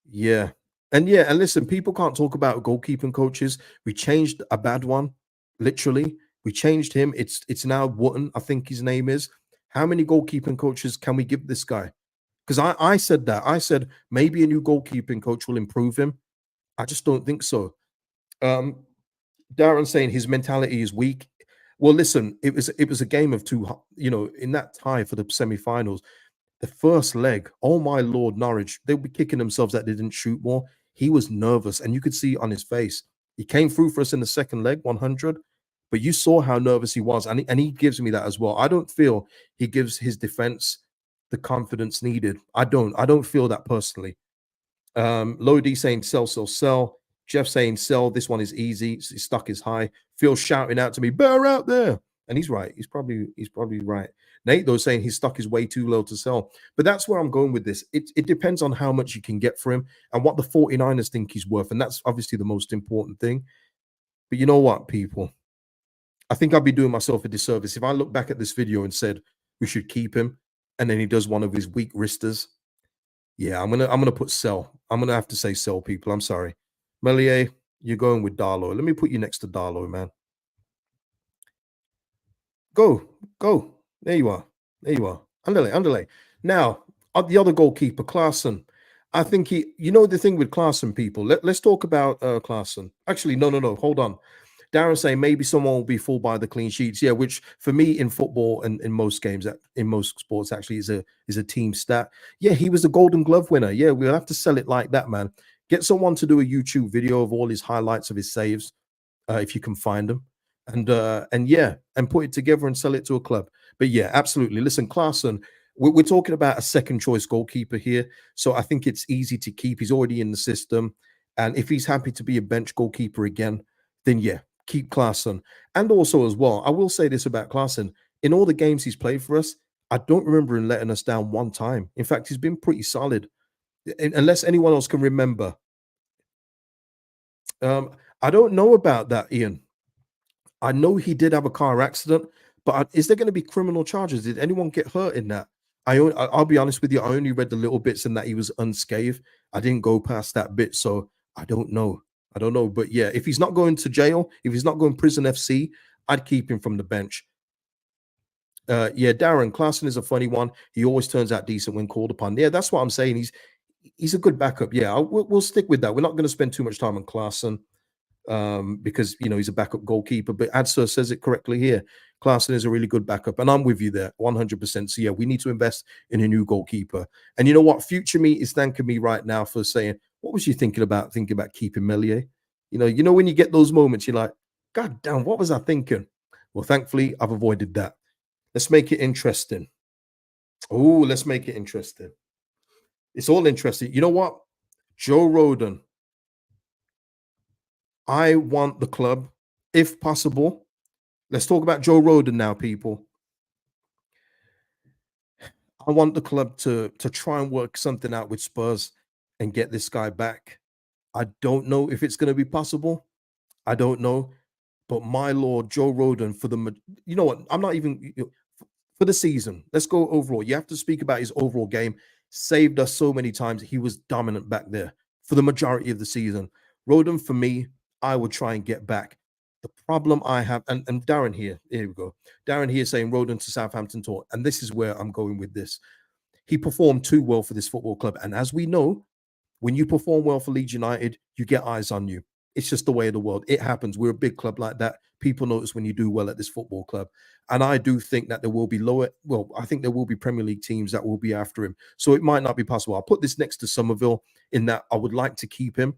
Yeah. And listen, people can't talk about goalkeeping coaches. We changed a bad one, literally. We changed him. It's now Wotton, I think his name is. How many goalkeeping coaches can we give this guy? Because I said that. I said maybe a new goalkeeping coach will improve him. I just don't think so. Darren saying his mentality is weak. Well, listen, it was a game of two, in that tie for the semi-finals. The first leg, oh my Lord, Norwich, they'll be kicking themselves that they didn't shoot more. He was nervous, and you could see on his face. He came through for us in the second leg, 100, but you saw how nervous he was, and he gives me that as well. I don't feel he gives his defense the confidence needed. I don't feel that personally. Lodi saying sell, sell, sell. Jeff saying sell. This one is easy. His stock is high. Phil shouting out to me, bear out there. And he's right. He's probably right. Nate, though, saying his stock is way too low to sell. But that's where I'm going with this. It depends on how much you can get for him and what the 49ers think he's worth. And that's obviously the most important thing. But you know what, people? I think I'd be doing myself a disservice if I look back at this video and said we should keep him, and then he does one of his weak wristers. Yeah, I'm gonna put sell. I'm gonna have to say sell, people. I'm sorry. Melier, you're going with Darlow. Let me put you next to Darlow, man. Go. There you are. Underlay. Now, the other goalkeeper, Klaassen. I think the thing with Klaassen, people. Let's talk about Klaassen. Actually, no. Hold on. Darren saying maybe someone will be fooled by the clean sheets. Yeah, which for me in football and in most games, in most sports, actually is a team stat. Yeah, he was the Golden Glove winner. Yeah, we'll have to sell it like that, man. Get someone to do a YouTube video of all his highlights of his saves, if you can find them, and put it together and sell it to a club. But yeah, absolutely. Listen, Klaassen, we're talking about a second choice goalkeeper here, so I think it's easy to keep. He's already in the system, and if he's happy to be a bench goalkeeper again, then yeah, keep Klaassen. And also as well, I will say this about Klaassen. In all the games he's played for us, I don't remember him letting us down one time. In fact, he's been pretty solid. Unless anyone else can remember. I don't know about that, Ian. I know he did have a car accident, but is there going to be criminal charges? Did anyone get hurt in that? I'll be honest with you. I only read the little bits and that he was unscathed. I didn't go past that bit, so I don't know. But yeah, if he's not going to jail, if he's not going prison FC, I'd keep him from the bench. Yeah, Darren Klaassen is a funny one. He always turns out decent when called upon. Yeah, that's what I'm saying. He's a good backup. Yeah, we'll stick with that. We're not going to spend too much time on Klaassen because he's a backup goalkeeper. But Adsir says it correctly here. Klaassen is a really good backup, and I'm with you there 100%. So yeah, we need to invest in a new goalkeeper. And you know what? Future me is thanking me right now for saying, what was you thinking about keeping Melier? You know when you get those moments, you're like, God damn, what was I thinking? Well, thankfully, I've avoided that. Let's make it interesting. Oh, let's make it interesting. It's all interesting. You know what? Joe Rodon. I want the club, if possible. Let's talk about Joe Rodon now, people. I want the club to try and work something out with Spurs and get this guy back. I don't know if it's going to be possible. I don't know. But my Lord, Joe Rodon, you know what? I'm not even for the season. Let's go overall. You have to speak about his overall game. saved us so many times. He was dominant back there for the majority of the season. Rodon, for me, I would try and get back. The problem I have, and Darren here we go. Darren here saying Rodon to Southampton tour, and this is where I'm going with this. He performed too well for this football club, and as we know, when you perform well for Leeds United, you get eyes on you. It's just the way of the world. It happens. We're a big club like that. People notice when you do well at this football club. And I do think that there will be I think there will be Premier League teams that will be after him. So it might not be possible. I'll put this next to Somerville in that I would like to keep him.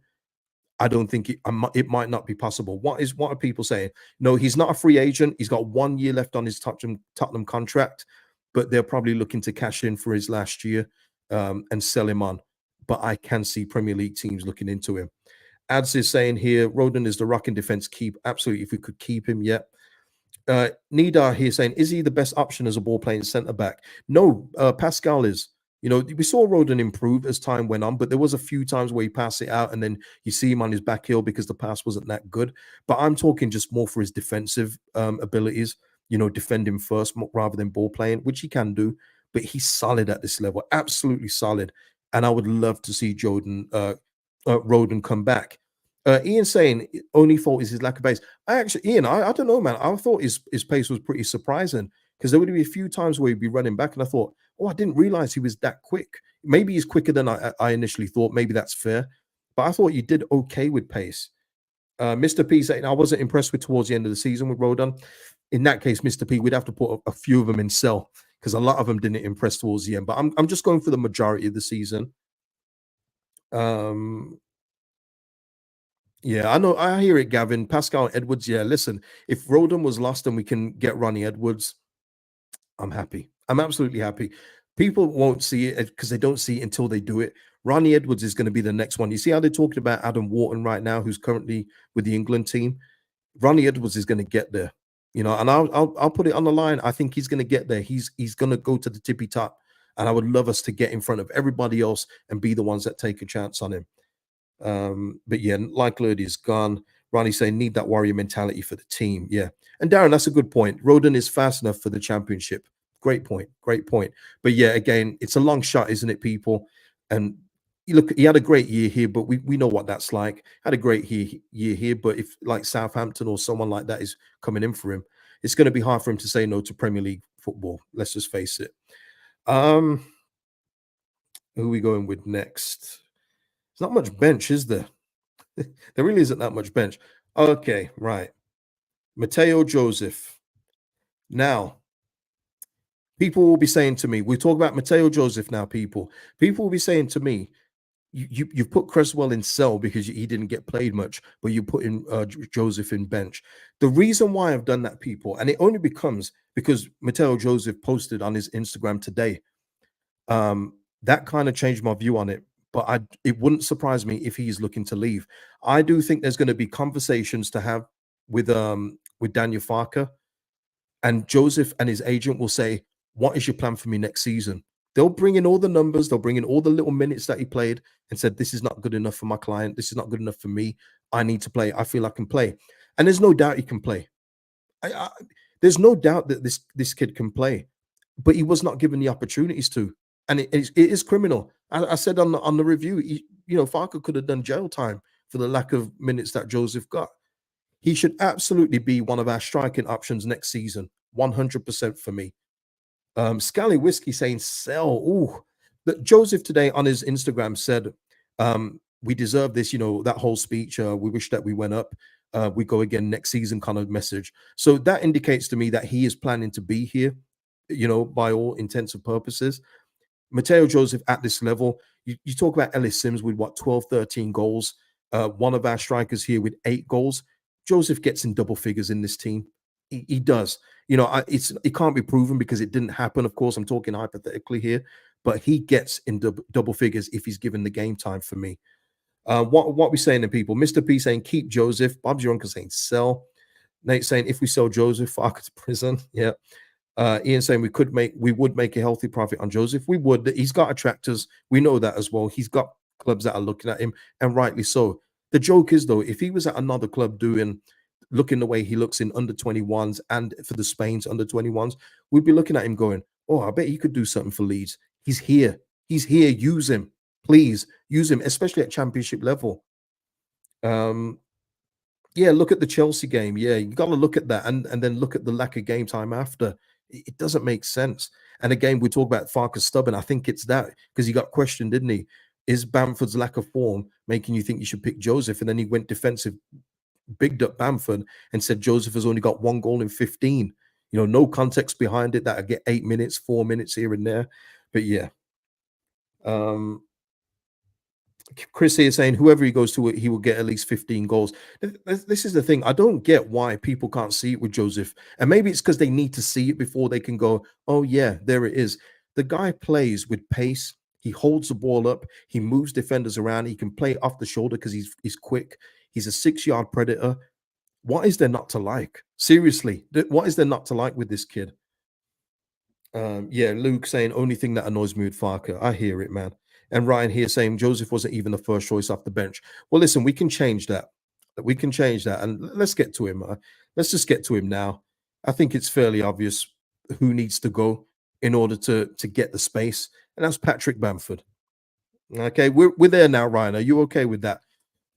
I don't think it might not be possible. What are people saying? No, he's not a free agent. He's got 1 year left on his Tottenham contract, but they're probably looking to cash in for his last year and sell him on. But I can see Premier League teams looking into him. Ads is saying here, Rodon is the rock in defense. Keep absolutely if we could keep him, yeah. Nidar here saying, is he the best option as a ball playing centre back? No, Pascal is. You know, we saw Rodon improve as time went on, but there was a few times where he passed it out and then you see him on his back heel because the pass wasn't that good. But I'm talking just more for his defensive abilities, you know, defending first rather than ball playing, which he can do. But he's solid at this level, absolutely solid. And I would love to see Rodon come back. Ian saying only fault is his lack of pace. Ian, I don't know, man. I thought his pace was pretty surprising because there would be a few times where he'd be running back, and I thought, oh, I didn't realize he was that quick. Maybe he's quicker than I initially thought. Maybe that's fair, but I thought you did okay with pace. Mr. P saying I wasn't impressed with towards the end of the season with Rodon. In that case, Mr. P, we'd have to put a few of them in sell because a lot of them didn't impress towards the end. But I'm just going for the majority of the season. Yeah, I know. I hear it, Gavin. Pascal Edwards. Yeah, listen, if Rodon was lost and we can get Ronnie Edwards, I'm happy. I'm absolutely happy. People won't see it because they don't see it until they do it. Ronnie Edwards is going to be the next one. You see how they're talking about Adam Wharton right now, who's currently with the England team. Ronnie Edwards is going to get there, you know, and I'll put it on the line. I think he's going to get there. He's going to go to the tippy top, and I would love us to get in front of everybody else and be the ones that take a chance on him. But yeah, likelihood is gone. Ronnie saying need that warrior mentality for the team. Yeah. And Darren, that's a good point. Rodon is fast enough for the championship. Great point. Great point. But yeah, again, it's a long shot, isn't it, people? And look, he had a great year here, but we know what that's like. Had a great year here, but if like Southampton or someone like that is coming in for him, it's going to be hard for him to say no to Premier League football. Let's just face it. Who are we going with next? There's not much bench, is there? There really isn't that much bench. Okay, right. Mateo Joseph. Now, people will be saying to me, we talk about Mateo Joseph now, people. People will be saying to me, you've put Cresswell in sell because he didn't get played much, but you put in Joseph in bench. The reason why I've done that, people, and it only becomes because Mateo Joseph posted on his Instagram today. That kind of changed my view on it. But it wouldn't surprise me if he's looking to leave. I do think there's going to be conversations to have with Daniel Farke, and Joseph and his agent will say, "What is your plan for me next season?" They'll bring in all the numbers, they'll bring in all the little minutes that he played, and said, "This is not good enough for my client. This is not good enough for me. I need to play. I feel I can play." And there's no doubt he can play. There's no doubt that this kid can play, but he was not given the opportunities to. And it is criminal. I said on the review, Farke could have done jail time for the lack of minutes that Joseph got. He should absolutely be one of our striking options next season, 100% for me. Scally Whiskey saying sell. Ooh, but Joseph today on his Instagram said, "We deserve this." That whole speech. We wish that we went up. We go again next season, kind of message. So that indicates to me that he is planning to be here. By all intents and purposes. Mateo Joseph at this level, you talk about Ellis Sims with 12, 13 goals. One of our strikers here with 8 goals. Joseph gets in double figures in this team. He does. It can't be proven because it didn't happen. Of course, I'm talking hypothetically here, but he gets in double figures if he's given the game time for me. What we saying to people? Mr. P saying keep Joseph. Bob's your uncle saying sell. Nate saying if we sell Joseph, Farke to prison. Yeah. Ian saying we would make a healthy profit on Joseph. We would. He's got attractors. We know that as well. He's got clubs that are looking at him, and rightly so. The joke is though, if he was at another club looking the way he looks in under 21s and for the Spain's under 21s, we'd be looking at him going, "Oh, I bet he could do something for Leeds." He's here. He's here. Use him, please. Use him, especially at championship level. Yeah, look at the Chelsea game. Yeah, you got to look at that, and then look at the lack of game time after. It doesn't make sense. And again, we talk about Farke stubborn. I think it's that because he got questioned, didn't he? Is Bamford's lack of form making you think you should pick Joseph? And then he went defensive, bigged up Bamford, and said Joseph has only got 1 goal in 15. You know, no context behind it. That I get 8 minutes, 4 minutes here and there. But yeah. Chris here saying whoever he goes to, he will get at least 15 goals. This is the thing. I don't get why people can't see it with Joseph. And maybe it's because they need to see it before they can go, oh, yeah, there it is. The guy plays with pace. He holds the ball up. He moves defenders around. He can play off the shoulder because he's quick. He's a 6-yard predator. What is there not to like? Seriously, what is there not to like with this kid? Yeah, Luke saying only thing that annoys me with Farke. I hear it, man. And Ryan here saying Joseph wasn't even the first choice off the bench. Well, listen, we can change that. We can change that, and let's get to him. Let's just get to him now. I think it's fairly obvious who needs to go in order to get the space, and that's Patrick Bamford. Okay, we're there now, Ryan. Are you okay with that?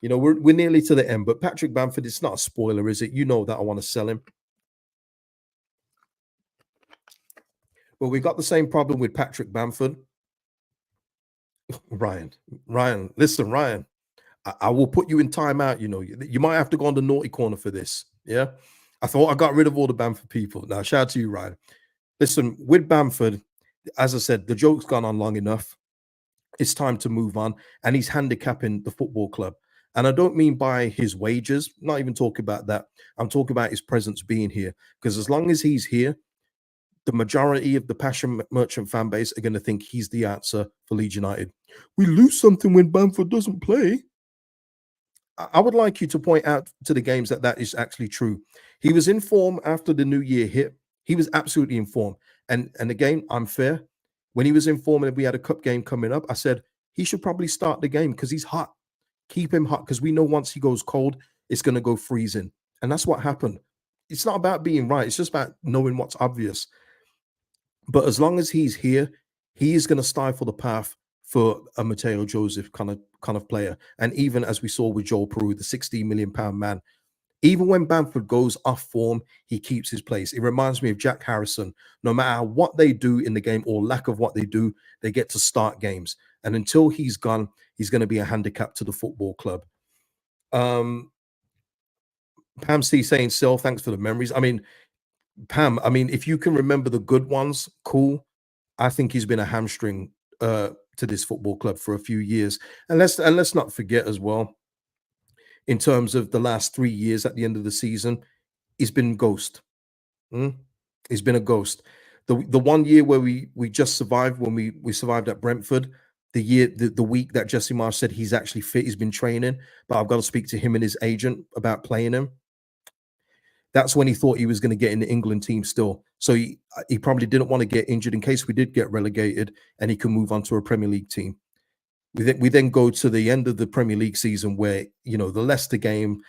You know, we're nearly to the end, but Patrick Bamford, it's not a spoiler, is it? You know that I want to sell him. Well, we got the same problem with Patrick Bamford. Ryan, listen, Ryan, I will put you in timeout. You know, you might have to go on the naughty corner for this. Yeah. I thought I got rid of all the Bamford people. Now, shout out to you, Ryan. Listen, with Bamford, as I said, the joke's gone on long enough. It's time to move on. And he's handicapping the football club. And I don't mean by his wages, not even talking about that. I'm talking about his presence being here. Because as long as he's here, the majority of the passion merchant fan base are going to think he's the answer for Leeds United. We lose something when Bamford doesn't play. I would like you to point out to the games that is actually true. He was in form after the new year hit. He was absolutely in form. And again, I'm fair. When he was in form and we had a cup game coming up, I said he should probably start the game because he's hot. Keep him hot because we know once he goes cold, it's going to go freezing. And that's what happened. It's not about being right. It's just about knowing what's obvious. But as long as he's here, he is going to stifle the path for a Mateo Joseph kind of player. And even as we saw with Joel Piroe, the £16 million man, even when Bamford goes off form, he keeps his place. It reminds me of Jack Harrison. No matter what they do in the game or lack of what they do, they get to start games. And until he's gone, he's going to be a handicap to the football club. Pam C saying, Sil, thanks for the memories. I mean, Pam, if you can remember the good ones, cool. I think he's been a hamstring to this football club for a few years. And let's not forget as well, in terms of the last 3 years at the end of the season, he's been ghost. He's been a ghost. The 1 year where we just survived, when we survived at Brentford, the week that Jesse Marsh said he's actually fit, he's been training, but I've got to speak to him and his agent about playing him. That's when he thought he was going to get in the England team still. So he probably didn't want to get injured in case we did get relegated and he can move on to a Premier League team. We then go to the end of the Premier League season where, you know, the Leicester game,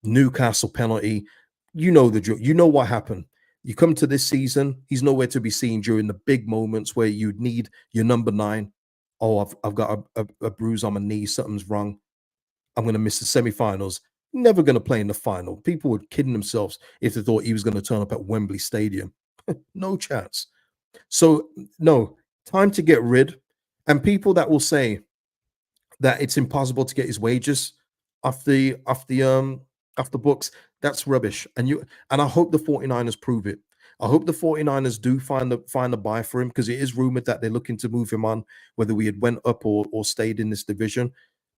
Newcastle penalty, you know what happened. You come to this season, he's nowhere to be seen during the big moments where you'd need your number 9. Oh, I've got a bruise on my knee, something's wrong. I'm going to miss the semi-finals. Never going to play in the final. People were kidding themselves if they thought he was going to turn up at Wembley Stadium. No chance. So, no, time to get rid. And people that will say that it's impossible to get his wages off the books, that's rubbish. And I hope the 49ers prove it. I hope the 49ers do find a buy for him, because it is rumored that they're looking to move him on, whether we had went up or stayed in this division.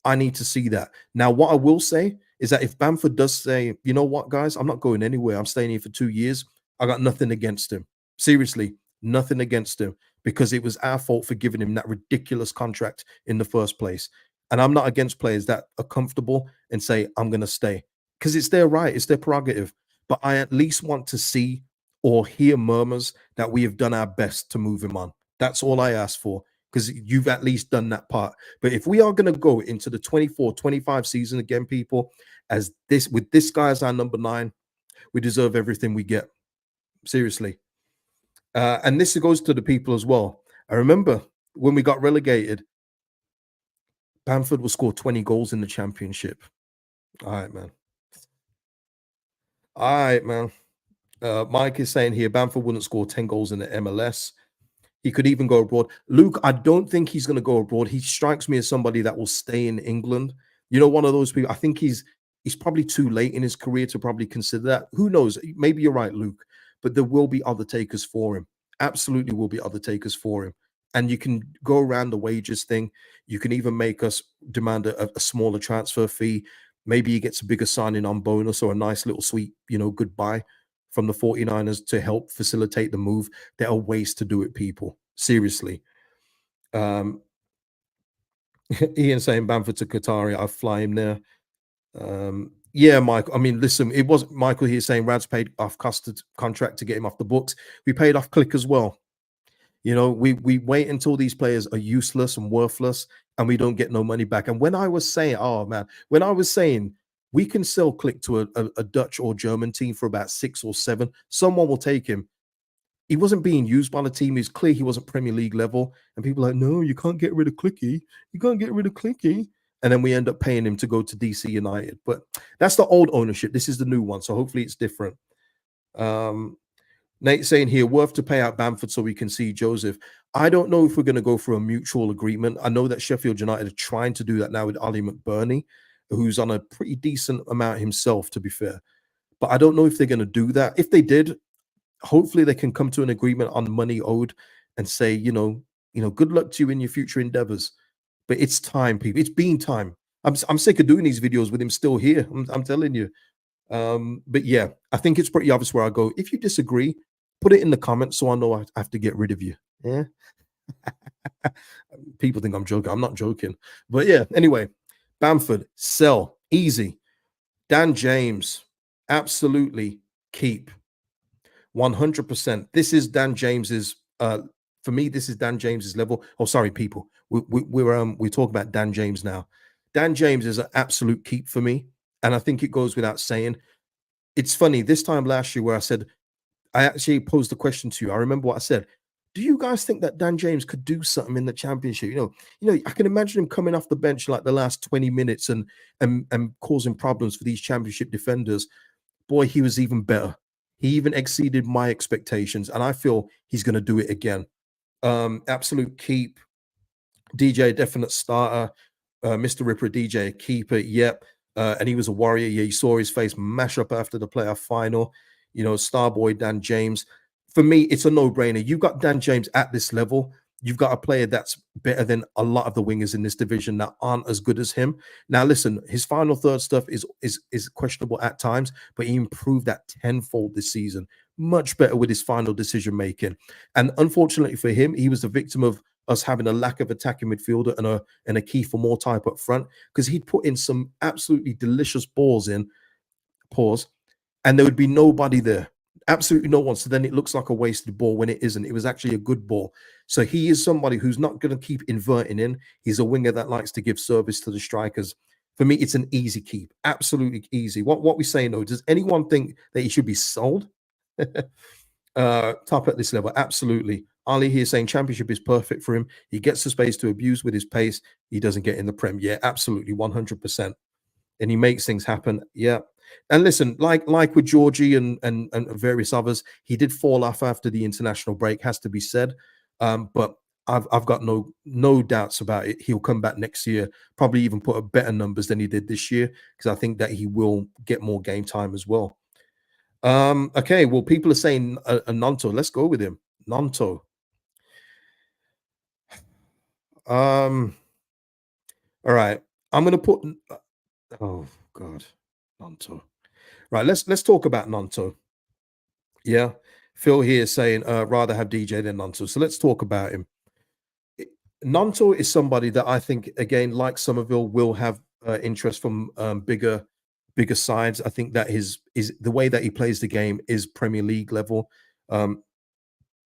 I need to see that. Now, what I will say is that if Bamford does say, you know what, guys, I'm not going anywhere, I'm staying here for 2 years, I got nothing against him. Seriously, nothing against him, because it was our fault for giving him that ridiculous contract in the first place. And I'm not against players that are comfortable and say, I'm going to stay, because it's their right, it's their prerogative. But I at least want to see or hear murmurs that we have done our best to move him on. That's all I ask for, because you've at least done that part. But if we are going to go into the 24-25 season again, people, as this, with this guy as our number 9, we deserve everything we get. Seriously. And this goes to the people as well. I remember when we got relegated, Bamford will score 20 goals in the championship. All right, man. All right, man. Mike is saying here Bamford wouldn't score 10 goals in the MLS. He could even go abroad. Luke, I don't think he's going to go abroad. He strikes me as somebody that will stay in England. You know, one of those people. I think he's probably too late in his career to probably consider that. Who knows? Maybe you're right, Luke. But there will be other takers for him. Absolutely will be other takers for him. And you can go around the wages thing. You can even make us demand a smaller transfer fee. Maybe he gets a bigger signing on bonus or a nice little sweet, goodbye from the 49ers to help facilitate the move. There are ways to do it, people. Seriously. Ian saying Bamford to Qatari, I'll fly him there. Yeah, Michael. I mean, listen, it wasn't Michael here saying Rad's paid off Custard's contract to get him off the books. We paid off Click as well. We wait until these players are useless and worthless and we don't get no money back. And when I was saying, we can sell Click to a Dutch or German team for about 6 or 7, someone will take him. He wasn't being used by the team. It's clear he wasn't Premier League level. And people are like, no, you can't get rid of Clicky. You can't get rid of Clicky. And then we end up paying him to go to DC United. But that's the old ownership. This is the new one. So hopefully it's different. Nate saying here, worth to pay out Bamford so we can see Joseph. I don't know if we're going to go for a mutual agreement. I know that Sheffield United are trying to do that now with Ali McBurney, who's on a pretty decent amount himself, to be fair. But I don't know if they're going to do that. If they did, hopefully they can come to an agreement on money owed and say, good luck to you in your future endeavors. But it's time, people. It's been time. I'm sick of doing these videos with him still here. I'm telling you. But yeah, I think it's pretty obvious where I go. If you disagree, put it in the comments so I know I have to get rid of you. Yeah. People think I'm joking. I'm not joking. But yeah, anyway, Bamford, sell. Easy. Dan James, absolutely keep. 100%. This is Dan James's. For me, this is Dan James's level. Oh, sorry, people. We're talking about Dan James now. Dan James is an absolute keep for me, and I think it goes without saying. It's funny. This time last year, where I actually posed the question to you. I remember what I said. Do you guys think that Dan James could do something in the championship? I can imagine him coming off the bench like the last 20 minutes and causing problems for these championship defenders. Boy, he was even better. He even exceeded my expectations, and I feel he's going to do it again. Absolute keep. DJ, definite starter. Mr. Ripper, DJ, keeper. Yep. And he was a warrior. Yeah, you saw his face mash up after the playoff final. Starboy Dan James. For me, it's a no-brainer. You've got Dan James at this level. You've got a player that's better than a lot of the wingers in this division that aren't as good as him. Now, listen, his final third stuff is questionable at times, but he improved that tenfold this season. Much better with his final decision making. And unfortunately for him, he was the victim of us having a lack of attacking midfielder and a key for more type up front, because he'd put in some absolutely delicious balls in, and there would be nobody there. Absolutely no one. So then it looks like a wasted ball when it isn't. It was actually a good ball. So he is somebody who's not going to keep inverting in. He's a winger that likes to give service to the strikers. For me, it's an easy keep. Absolutely easy. What we say, though, does anyone think that he should be sold? Top at this level? Absolutely. Ali here saying championship is perfect for him. He gets the space to abuse with his pace. He doesn't get in the Prem. Yeah, absolutely. 100%. And he makes things happen. Yeah. And listen, like with Georgie and various others, he did fall off after the international break, has to be said. But I've got no doubts about it. He'll come back next year, probably even put up better numbers than he did this year, because I think that he will get more game time as well. Okay, well, people are saying Nonto. Let's go with him. Nonto. All right. I'm gonna put. Oh God, Nonto. Right, let's talk about Nonto. Yeah, Phil here saying rather have DJ than Nonto. So let's talk about him. Nonto is somebody that I think, again, like Somerville, will have interest from bigger sides. I think that is the way that he plays the game is Premier League level. You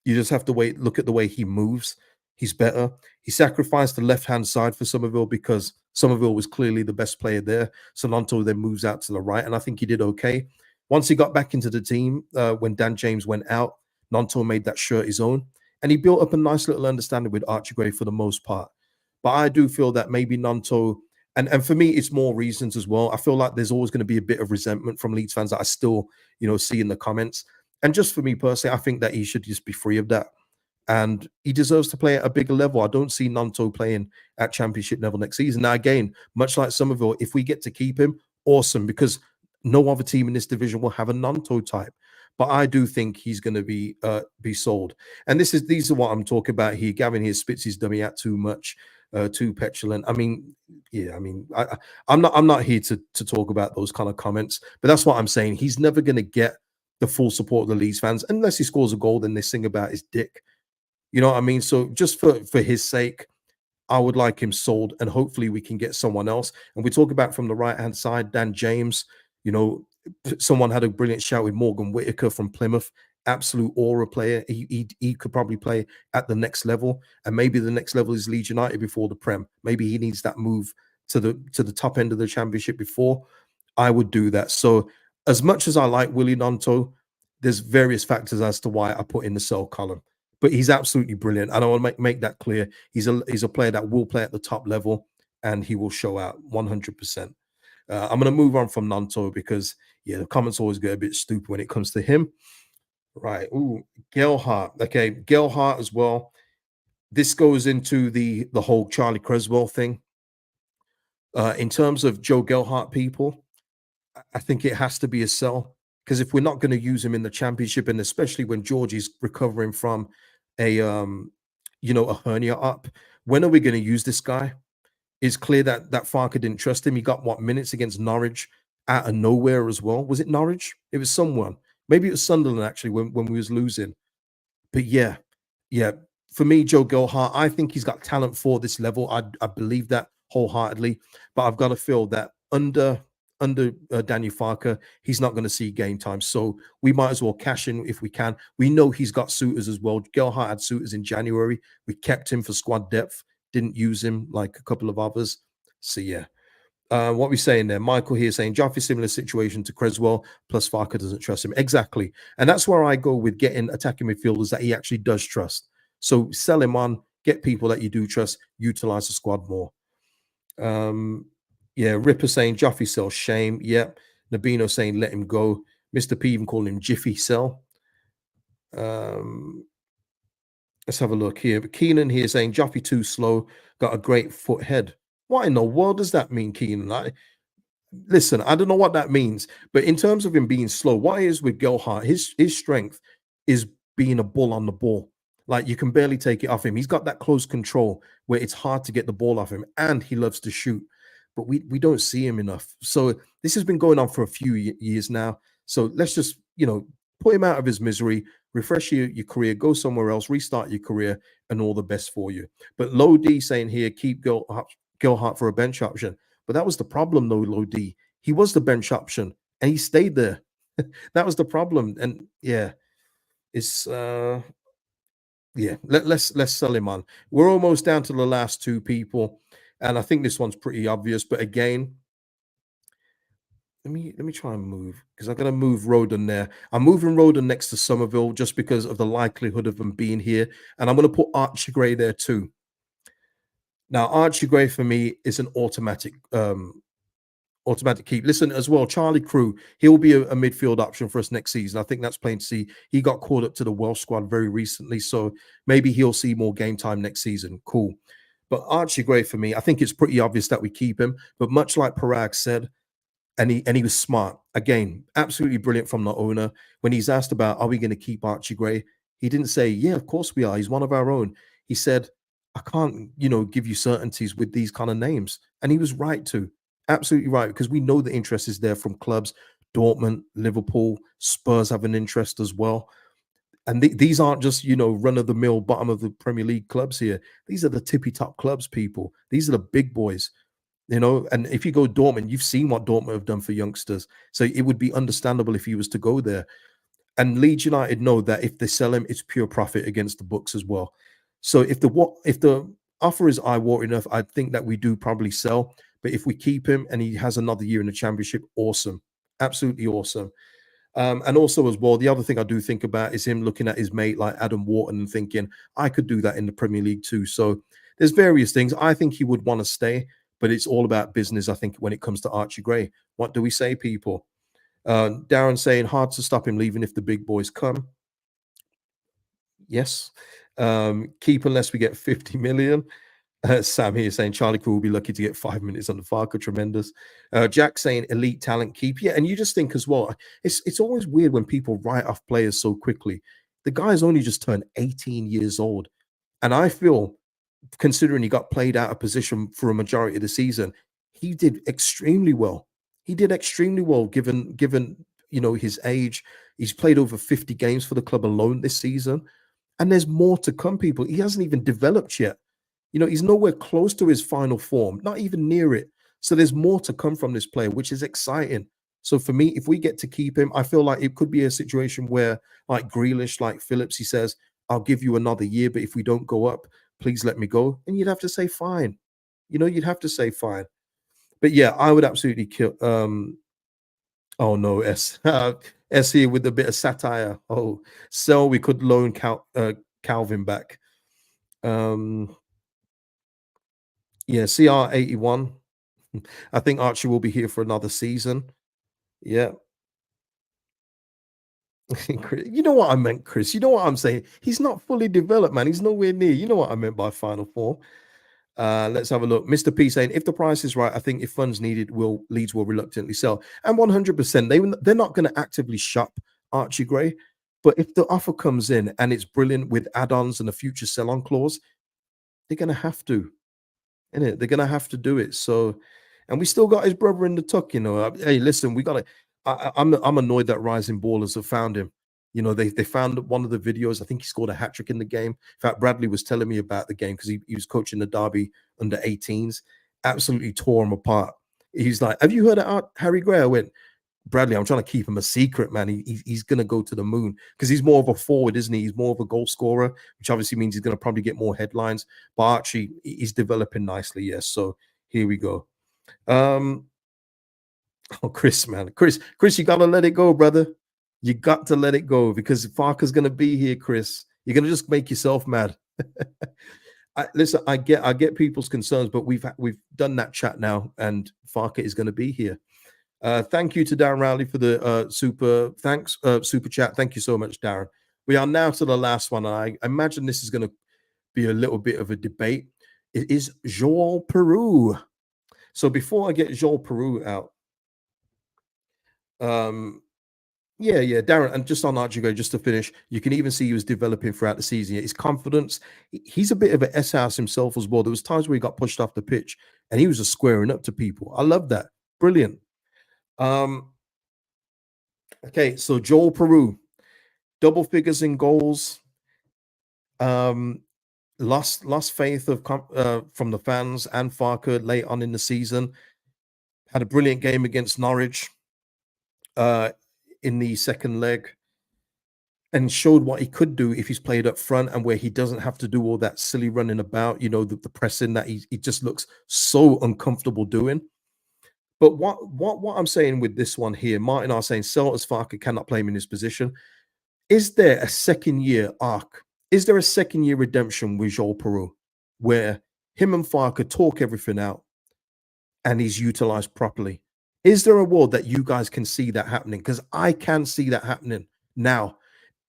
just have to look at the way he moves. He's better. He sacrificed the left-hand side for Somerville because Somerville was clearly the best player there. So Nonto then moves out to the right, and I think he did okay. Once he got back into the team, when Dan James went out, Nonto made that shirt his own, and he built up a nice little understanding with Archie Gray for the most part. But I do feel that maybe Nanto, and for me, it's more reasons as well. I feel like there's always going to be a bit of resentment from Leeds fans that I still, see in the comments. And just for me personally, I think that he should just be free of that. And he deserves to play at a bigger level. I don't see Nanto playing at championship level next season. Now, again, much like Somerville, if we get to keep him, awesome, because no other team in this division will have a Nanto type. But I do think he's going to be sold. And these are what I'm talking about here. Gavin here spits his dummy out too much, too petulant. I mean, yeah, I'm not here to talk about those kind of comments, but that's what I'm saying. He's never going to get the full support of the Leeds fans unless he scores a goal. Then they sing about his dick. You know what I mean? So just for his sake, I would like him sold, and hopefully we can get someone else. And we talk about from the right-hand side, Dan James, you know, someone had a brilliant shout with Morgan Whitaker from Plymouth, absolute aura player. He could probably play at the next level, and maybe the next level is Leeds United before the Prem. Maybe he needs that move to the top end of the championship before. I would do that. So as much as I like Willie Nanto, there's various factors as to why I put in the sell column. But he's absolutely brilliant. And I want to make that clear. He's a player that will play at the top level, and he will show out 100%. I'm going to move on from Nanto because, yeah, the comments always get a bit stupid when it comes to him. Right. Ooh, Gelhardt. Okay, Gelhardt as well. This goes into the whole Charlie Cresswell thing. In terms of Joe Gelhardt, people, I think it has to be a sell, because if we're not going to use him in the championship, and especially when Georgie's recovering from a hernia up, when are we going to use this guy? It's clear that Farke didn't trust him. He got what minutes against Norwich out of nowhere as well. Was it Norwich? It was someone. Maybe it was Sunderland actually when we was losing. But yeah. For me, Joe Gelhardt, I think he's got talent for this level. I believe that wholeheartedly. But I've got to feel that under Daniel Farke, he's not going to see game time. So we might as well cash in if we can. We know he's got suitors as well. Gelhardt had suitors in January. We kept him for squad depth. Didn't use him like a couple of others. So yeah. What we saying there? Michael here saying Jaffe similar situation to Cresswell, plus Farke doesn't trust him. Exactly. And that's where I go with getting attacking midfielders that he actually does trust. So sell him on, get people that you do trust, utilize the squad more. Yeah, Ripper saying Jaffe sell, shame. Yep. Nabino saying let him go. Mr. P even calling him Jiffy sell. Let's have a look here. But Keenan here saying Jaffe too slow, got a great foot head. What in the world does that mean, Keenan? Listen, I don't know what that means, but in terms of him being slow, what is with Gelhardt, his strength is being a bull on the ball. Like you can barely take it off him. He's got that close control where it's hard to get the ball off him, and he loves to shoot, but we don't see him enough. So this has been going on for a few years now. So let's just put him out of his misery, refresh your career, go somewhere else, restart your career, and all the best for you. But Low D saying here, keep Gelhardt for a bench option. But that was the problem, though, Low D. He was the bench option, and he stayed there. That was the problem. And yeah, it's let's sell him on. We're almost down to the last two people, and I think this one's pretty obvious. But again, let me try and move, because I'm gonna move Rodon there. I'm moving Rodon next to Somerville just because of the likelihood of them being here, and I'm gonna put Archie Gray there too. Now, Archie Gray for me is an automatic keep. Listen, as well, Charlie Crew, he'll be a midfield option for us next season. I think that's plain to see. He got called up to the Welsh squad very recently, so maybe he'll see more game time next season. Cool. But Archie Gray for me, I think it's pretty obvious that we keep him. But much like Parag said, and he was smart. Again, absolutely brilliant from the owner. When he's asked about, are we going to keep Archie Gray? He didn't say, yeah, of course we are. He's one of our own. He said, I can't, give you certainties with these kind of names. And he was right to. Absolutely right, because we know the interest is there from clubs. Dortmund, Liverpool, Spurs have an interest as well. And these aren't just, run-of-the-mill, bottom of the Premier League clubs here. These are the tippy-top clubs, people. These are the big boys. And if you go Dortmund, you've seen what Dortmund have done for youngsters. So it would be understandable if he was to go there. And Leeds United know that if they sell him, it's pure profit against the books as well. So if the offer is eye-watering enough, I think that we do probably sell. But if we keep him and he has another year in the championship, awesome. Absolutely awesome. And also as well, the other thing I do think about is him looking at his mate like Adam Wharton and thinking, I could do that in the Premier League too. So there's various things. I think he would want to stay, but it's all about business, I think, when it comes to Archie Gray. What do we say, people? Darren saying hard to stop him leaving if the big boys come. Yes. Keep unless we get 50 million. Sam here saying Charlie Crew will be lucky to get 5 minutes on the Farke. Tremendous. Jack saying elite talent keep. Yeah, and you just think as well, it's always weird when people write off players so quickly. The guy's only just turned 18 years old. And I feel, considering he got played out of position for a majority of the season, he did extremely well. He did extremely well given his age. He's played over 50 games for the club alone this season. And there's more to come, people. He hasn't even developed yet. He's nowhere close to his final form, not even near it. So there's more to come from this player, which is exciting. So for me, if we get to keep him, I feel like it could be a situation where, like Grealish, like Phillips, he says, I'll give you another year, but if we don't go up, please let me go. And you'd have to say fine. You'd have to say fine. But yeah, I would absolutely kill. Oh no, S here with a bit of satire. Oh, so we could loan Calvin back. Yeah, CR81. I think Archie will be here for another season. Yeah. You know what I meant, Chris. You know what I'm saying? He's not fully developed, man. He's nowhere near. You know what I meant by final form. Let's have a look. Mr. P saying, if the price is right, I think if funds needed, Leeds will reluctantly sell. And 100%, they're not going to actively shop Archie Gray. But if the offer comes in and it's brilliant with add-ons and a future sell-on clause, they're going to have to. Innit? They're gonna have to do it. So, and we still got his brother in the tuck. Hey, listen, we got to. I'm annoyed that Rising Ballers have found him. They found one of the videos. I think he scored a hat trick in the game. In fact, Bradley was telling me about the game because he was coaching the Derby under 18s. Absolutely tore him apart. He's like, "Have you heard of Harry Gray?" I went, Bradley, I'm trying to keep him a secret, man. He's going to go to the moon because he's more of a forward, isn't he? He's more of a goal scorer, which obviously means he's going to probably get more headlines. But Archie, he's developing nicely, yes. So here we go. Chris, man. Chris, you got to let it go, brother. You got to let it go because Farke's going to be here, Chris. You're going to just make yourself mad. Listen, I get people's concerns, but we've done that chat now, and Farke is going to be here. Thank you to Darren Rowley for the super chat. Thank you so much, Darren. We are now to the last one, and I imagine this is going to be a little bit of a debate. It is Joel Piroe. So before I get Joel Piroe out, yeah, Darren, and just on Archie Gray, just to finish, you can even see he was developing throughout the season. His confidence, he's a bit of an S-house himself as well. There was times where he got pushed off the pitch, and he was just squaring up to people. I love that. Brilliant. Okay, so Joel Piroe, double figures in goals. Lost faith from the fans and Farke late on in the season. Had a brilliant game against Norwich in the second leg, and showed what he could do if he's played up front and where he doesn't have to do all that silly running about. The pressing that he just looks so uncomfortable doing. But what I'm saying with this one here, Martin are saying Celta's Farke cannot play him in his position. Is there a second year arc? Is there a second year redemption with Joel Piroe where him and Farke talk everything out and he's utilized properly? Is there a world that you guys can see that happening? Because I can see that happening now.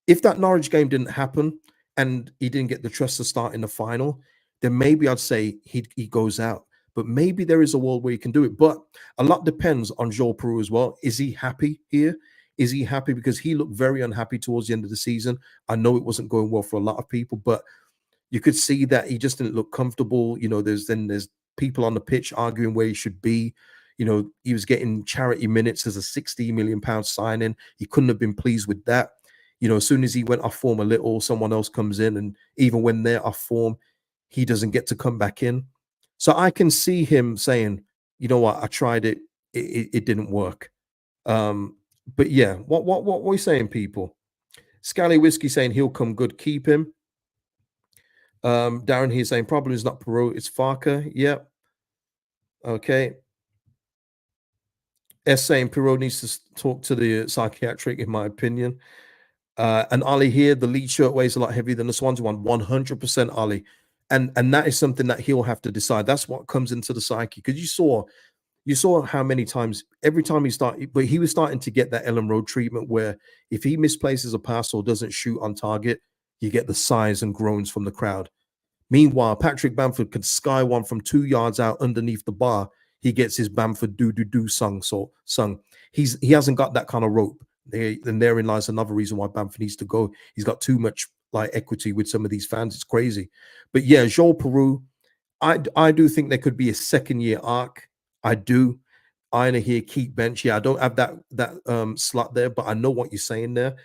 If that Norwich game didn't happen and he didn't get the trust to start in the final, then maybe I'd say he goes out. But maybe there is a world where he can do it. But a lot depends on Joel Piroe as well. Is he happy here? Is he happy? Because he looked very unhappy towards the end of the season. I know it wasn't going well for a lot of people, but you could see that he just didn't look comfortable. There's people on the pitch arguing where he should be. He was getting charity minutes as a £60 million signing. He couldn't have been pleased with that. As soon as he went off form a little, someone else comes in, and even when they're off form, he doesn't get to come back in. So I can see him saying, you know what, I tried it, it didn't work. But yeah, what are we saying, people? Scally Whiskey saying he'll come good, keep him. Darren here saying problem is not Piroe, it's Farke. Yep. Okay. S saying Piroe needs to talk to the psychiatric, in my opinion. And Ali here, the lead shirt weighs a lot heavier than the Swansea one. 100% Ali. And that is something that he'll have to decide. That's what comes into the psyche. Because you saw how many times, every time he started, but he was starting to get that Ellen Road treatment where if he misplaces a pass or doesn't shoot on target, you get the sighs and groans from the crowd. Meanwhile, Patrick Bamford could sky one from 2 yards out underneath the bar. He gets his Bamford do do do sung. He hasn't got that kind of rope. And therein lies another reason why Bamford needs to go. He's got too much like equity with some of these fans. It's crazy. But yeah, Joel Peru, I do think there could be a second year arc. I do. Ina here, keep bench. Yeah, I don't have that slot there, but I know what you're saying there.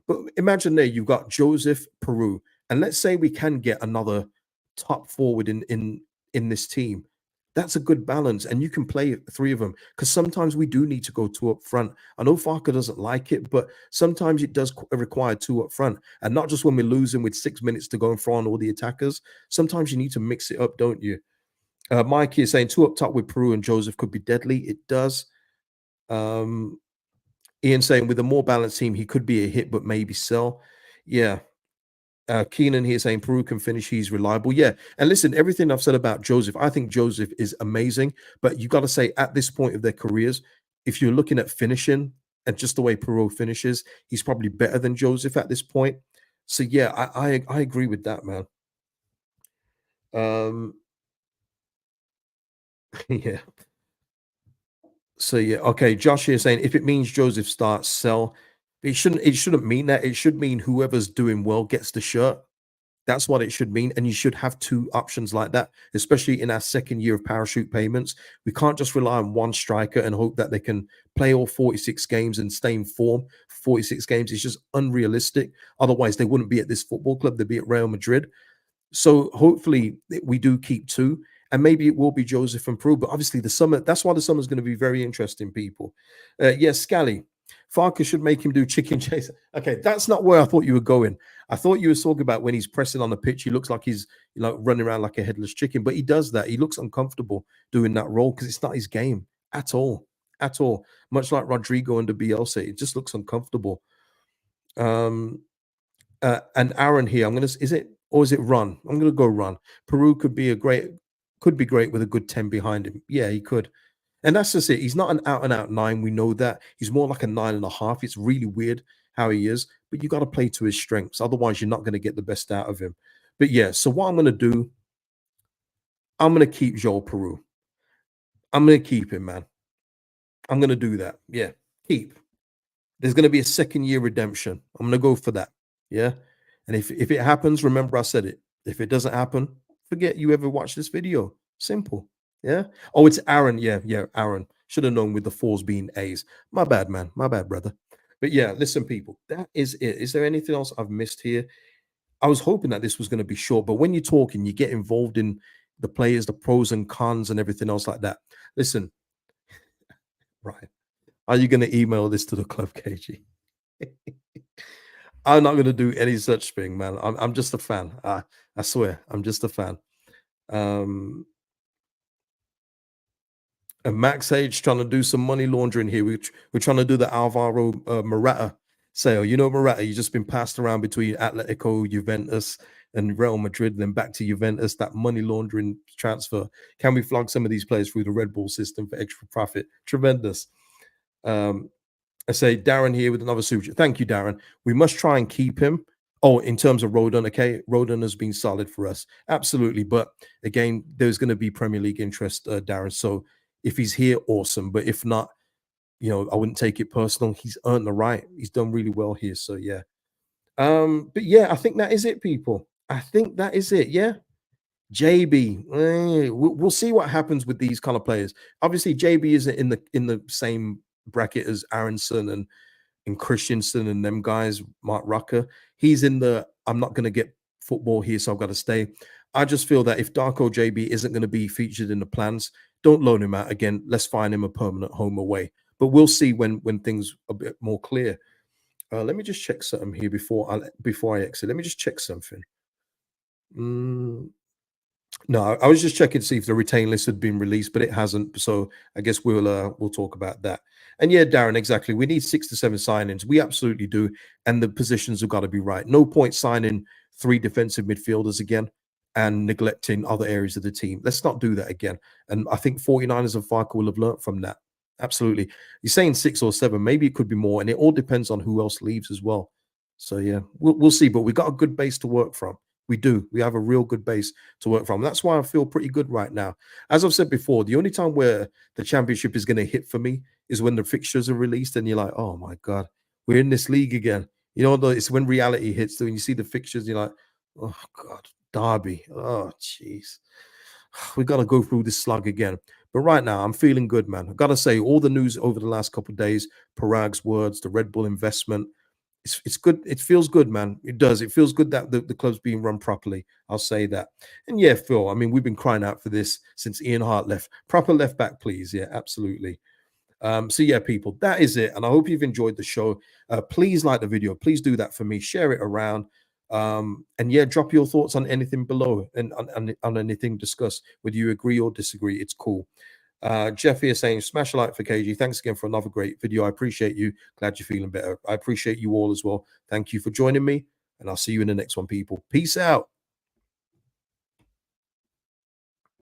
But imagine there you've got Joseph Peru, and let's say we can get another top forward in this team. That's a good balance, and you can play three of them because sometimes we do need to go two up front. I know Farke doesn't like it, but sometimes it does require two up front, and not just when we're losing with 6 minutes to go and throw on all the attackers. Sometimes you need to mix it up, don't you? Mike is saying two up top with Peru and Joseph could be deadly. It does. Um, Ian saying with a more balanced team, he could be a hit, but maybe sell. Yeah. Keenan here saying Peru can finish. He's reliable. Yeah. And listen, everything I've said about Joseph, I think Joseph is amazing. But you got to say at this point of their careers, if you're looking at finishing and just the way Peru finishes, he's probably better than Joseph at this point. So yeah, I agree with that, man. Um, yeah. So yeah, okay. Josh here saying if it means Joseph starts, sell. It shouldn't mean that. It should mean whoever's doing well gets the shirt. That's what it should mean. And you should have two options like that, especially in our second year of parachute payments. We can't just rely on one striker and hope that they can play all 46 games and stay in form. 46 games is just unrealistic. Otherwise, they wouldn't be at this football club. They'd be at Real Madrid. So hopefully we do keep two, and maybe it will be Joseph and Peru. But obviously the summer, that's why the summer is going to be very interesting, people. Yes, Scally. Farke should make him do chicken chase. Okay, that's not where I thought you were going. I thought you were talking about when he's pressing on the pitch, he looks like he's running around like a headless chicken, but he does that. He looks uncomfortable doing that role because it's not his game at all. At all. Much like Rodrigo under Bielsa, it just looks uncomfortable. Um, and Aaron here, I'm gonna is it or is it run? I'm gonna go run. Peru could be great with a good 10 behind him. Yeah, he could. And that's just it. He's not an out and out nine. We know that. He's more like a 9.5. It's really weird how he is, but you got to play to his strengths. Otherwise, you're not going to get the best out of him. But yeah, so what I'm going to do, I'm going to keep Joel Peru. I'm going to keep him, man. I'm going to do that. Yeah, keep. There's going to be a second year redemption. I'm going to go for that. Yeah. And if it happens, remember I said it. If it doesn't happen, forget you ever watched this video. Simple. Yeah. Oh, it's Aaron. Yeah. Yeah. Aaron. Should have known with the fours being A's. My bad, man. My bad, brother. But yeah, listen, people, that is it. Is there anything else I've missed here? I was hoping that this was going to be short, but when you're talking, you get involved in the players, the pros and cons, and everything else like that. Listen, right. Are you going to email this to the club, KG? I'm not going to do any such thing, man. I'm just a fan. I swear, I'm just a fan. Um, and Max H trying to do some money laundering here. We're trying to do the Alvaro Morata sale. You know, Morata, you've just been passed around between Atletico, Juventus, and Real Madrid, then back to Juventus. That money laundering transfer. Can we flog some of these players through the Red Bull system for extra profit? Tremendous. I say Darren here with another super. Thank you, Darren. We must try and keep him. Oh, in terms of Rodon, okay, Rodon has been solid for us, absolutely. But again, there's going to be Premier League interest, Darren. So if he's here, awesome. But if not, I wouldn't take it personal. He's earned the right. He's done really well here. So yeah. But yeah, I think that is it, people. I think that is it. Yeah. JB, we'll see what happens with these kind of players. Obviously, JB isn't in the same bracket as Aronson and Christensen and them guys, Mark Rucker. He's in the I'm not going to get football here, so I've got to stay. I just feel that if Darko JB isn't going to be featured in the plans, don't loan him out again. Let's find him a permanent home away. But we'll see when things are a bit more clear. Let me just check something here before I exit. Let me just check something. No, I was just checking to see if the retain list had been released, but it hasn't. So I guess we'll talk about that. And yeah, Darren, exactly. We need 6 to 7 signings. We absolutely do, and the positions have got to be right. No point signing 3 defensive midfielders again and neglecting other areas of the team. Let's not do that again. And I think 49ers and Farke will have learnt from that. Absolutely. You're saying 6 or 7, maybe it could be more, and it all depends on who else leaves as well. So yeah, we'll see. But we've got a good base to work from. We do. We have a real good base to work from. That's why I feel pretty good right now. As I've said before, the only time where the championship is going to hit for me is when the fixtures are released and you're like, oh my God, we're in this league again. You know, it's when reality hits, when you see the fixtures, you're like, oh God, Derby. Oh, jeez. We got to go through this slug again. But right now, I'm feeling good, man. I've got to say, all the news over the last couple of days, Parag's words, the Red Bull investment, it's good. It feels good, man. It does. It feels good that the club's being run properly. I'll say that. And yeah, Phil, I mean, we've been crying out for this since Ian Hart left. Proper left back, please. Yeah, absolutely. So yeah, people, that is it. And I hope you've enjoyed the show. Please like the video. Please do that for me. Share it around. And yeah, drop your thoughts on anything below and on anything discussed, whether you agree or disagree. It's cool. Jeff here saying, smash a like for KG. Thanks again for another great video. I appreciate you. Glad you're feeling better. I appreciate you all as well. Thank you for joining me, and I'll see you in the next one, people. Peace out.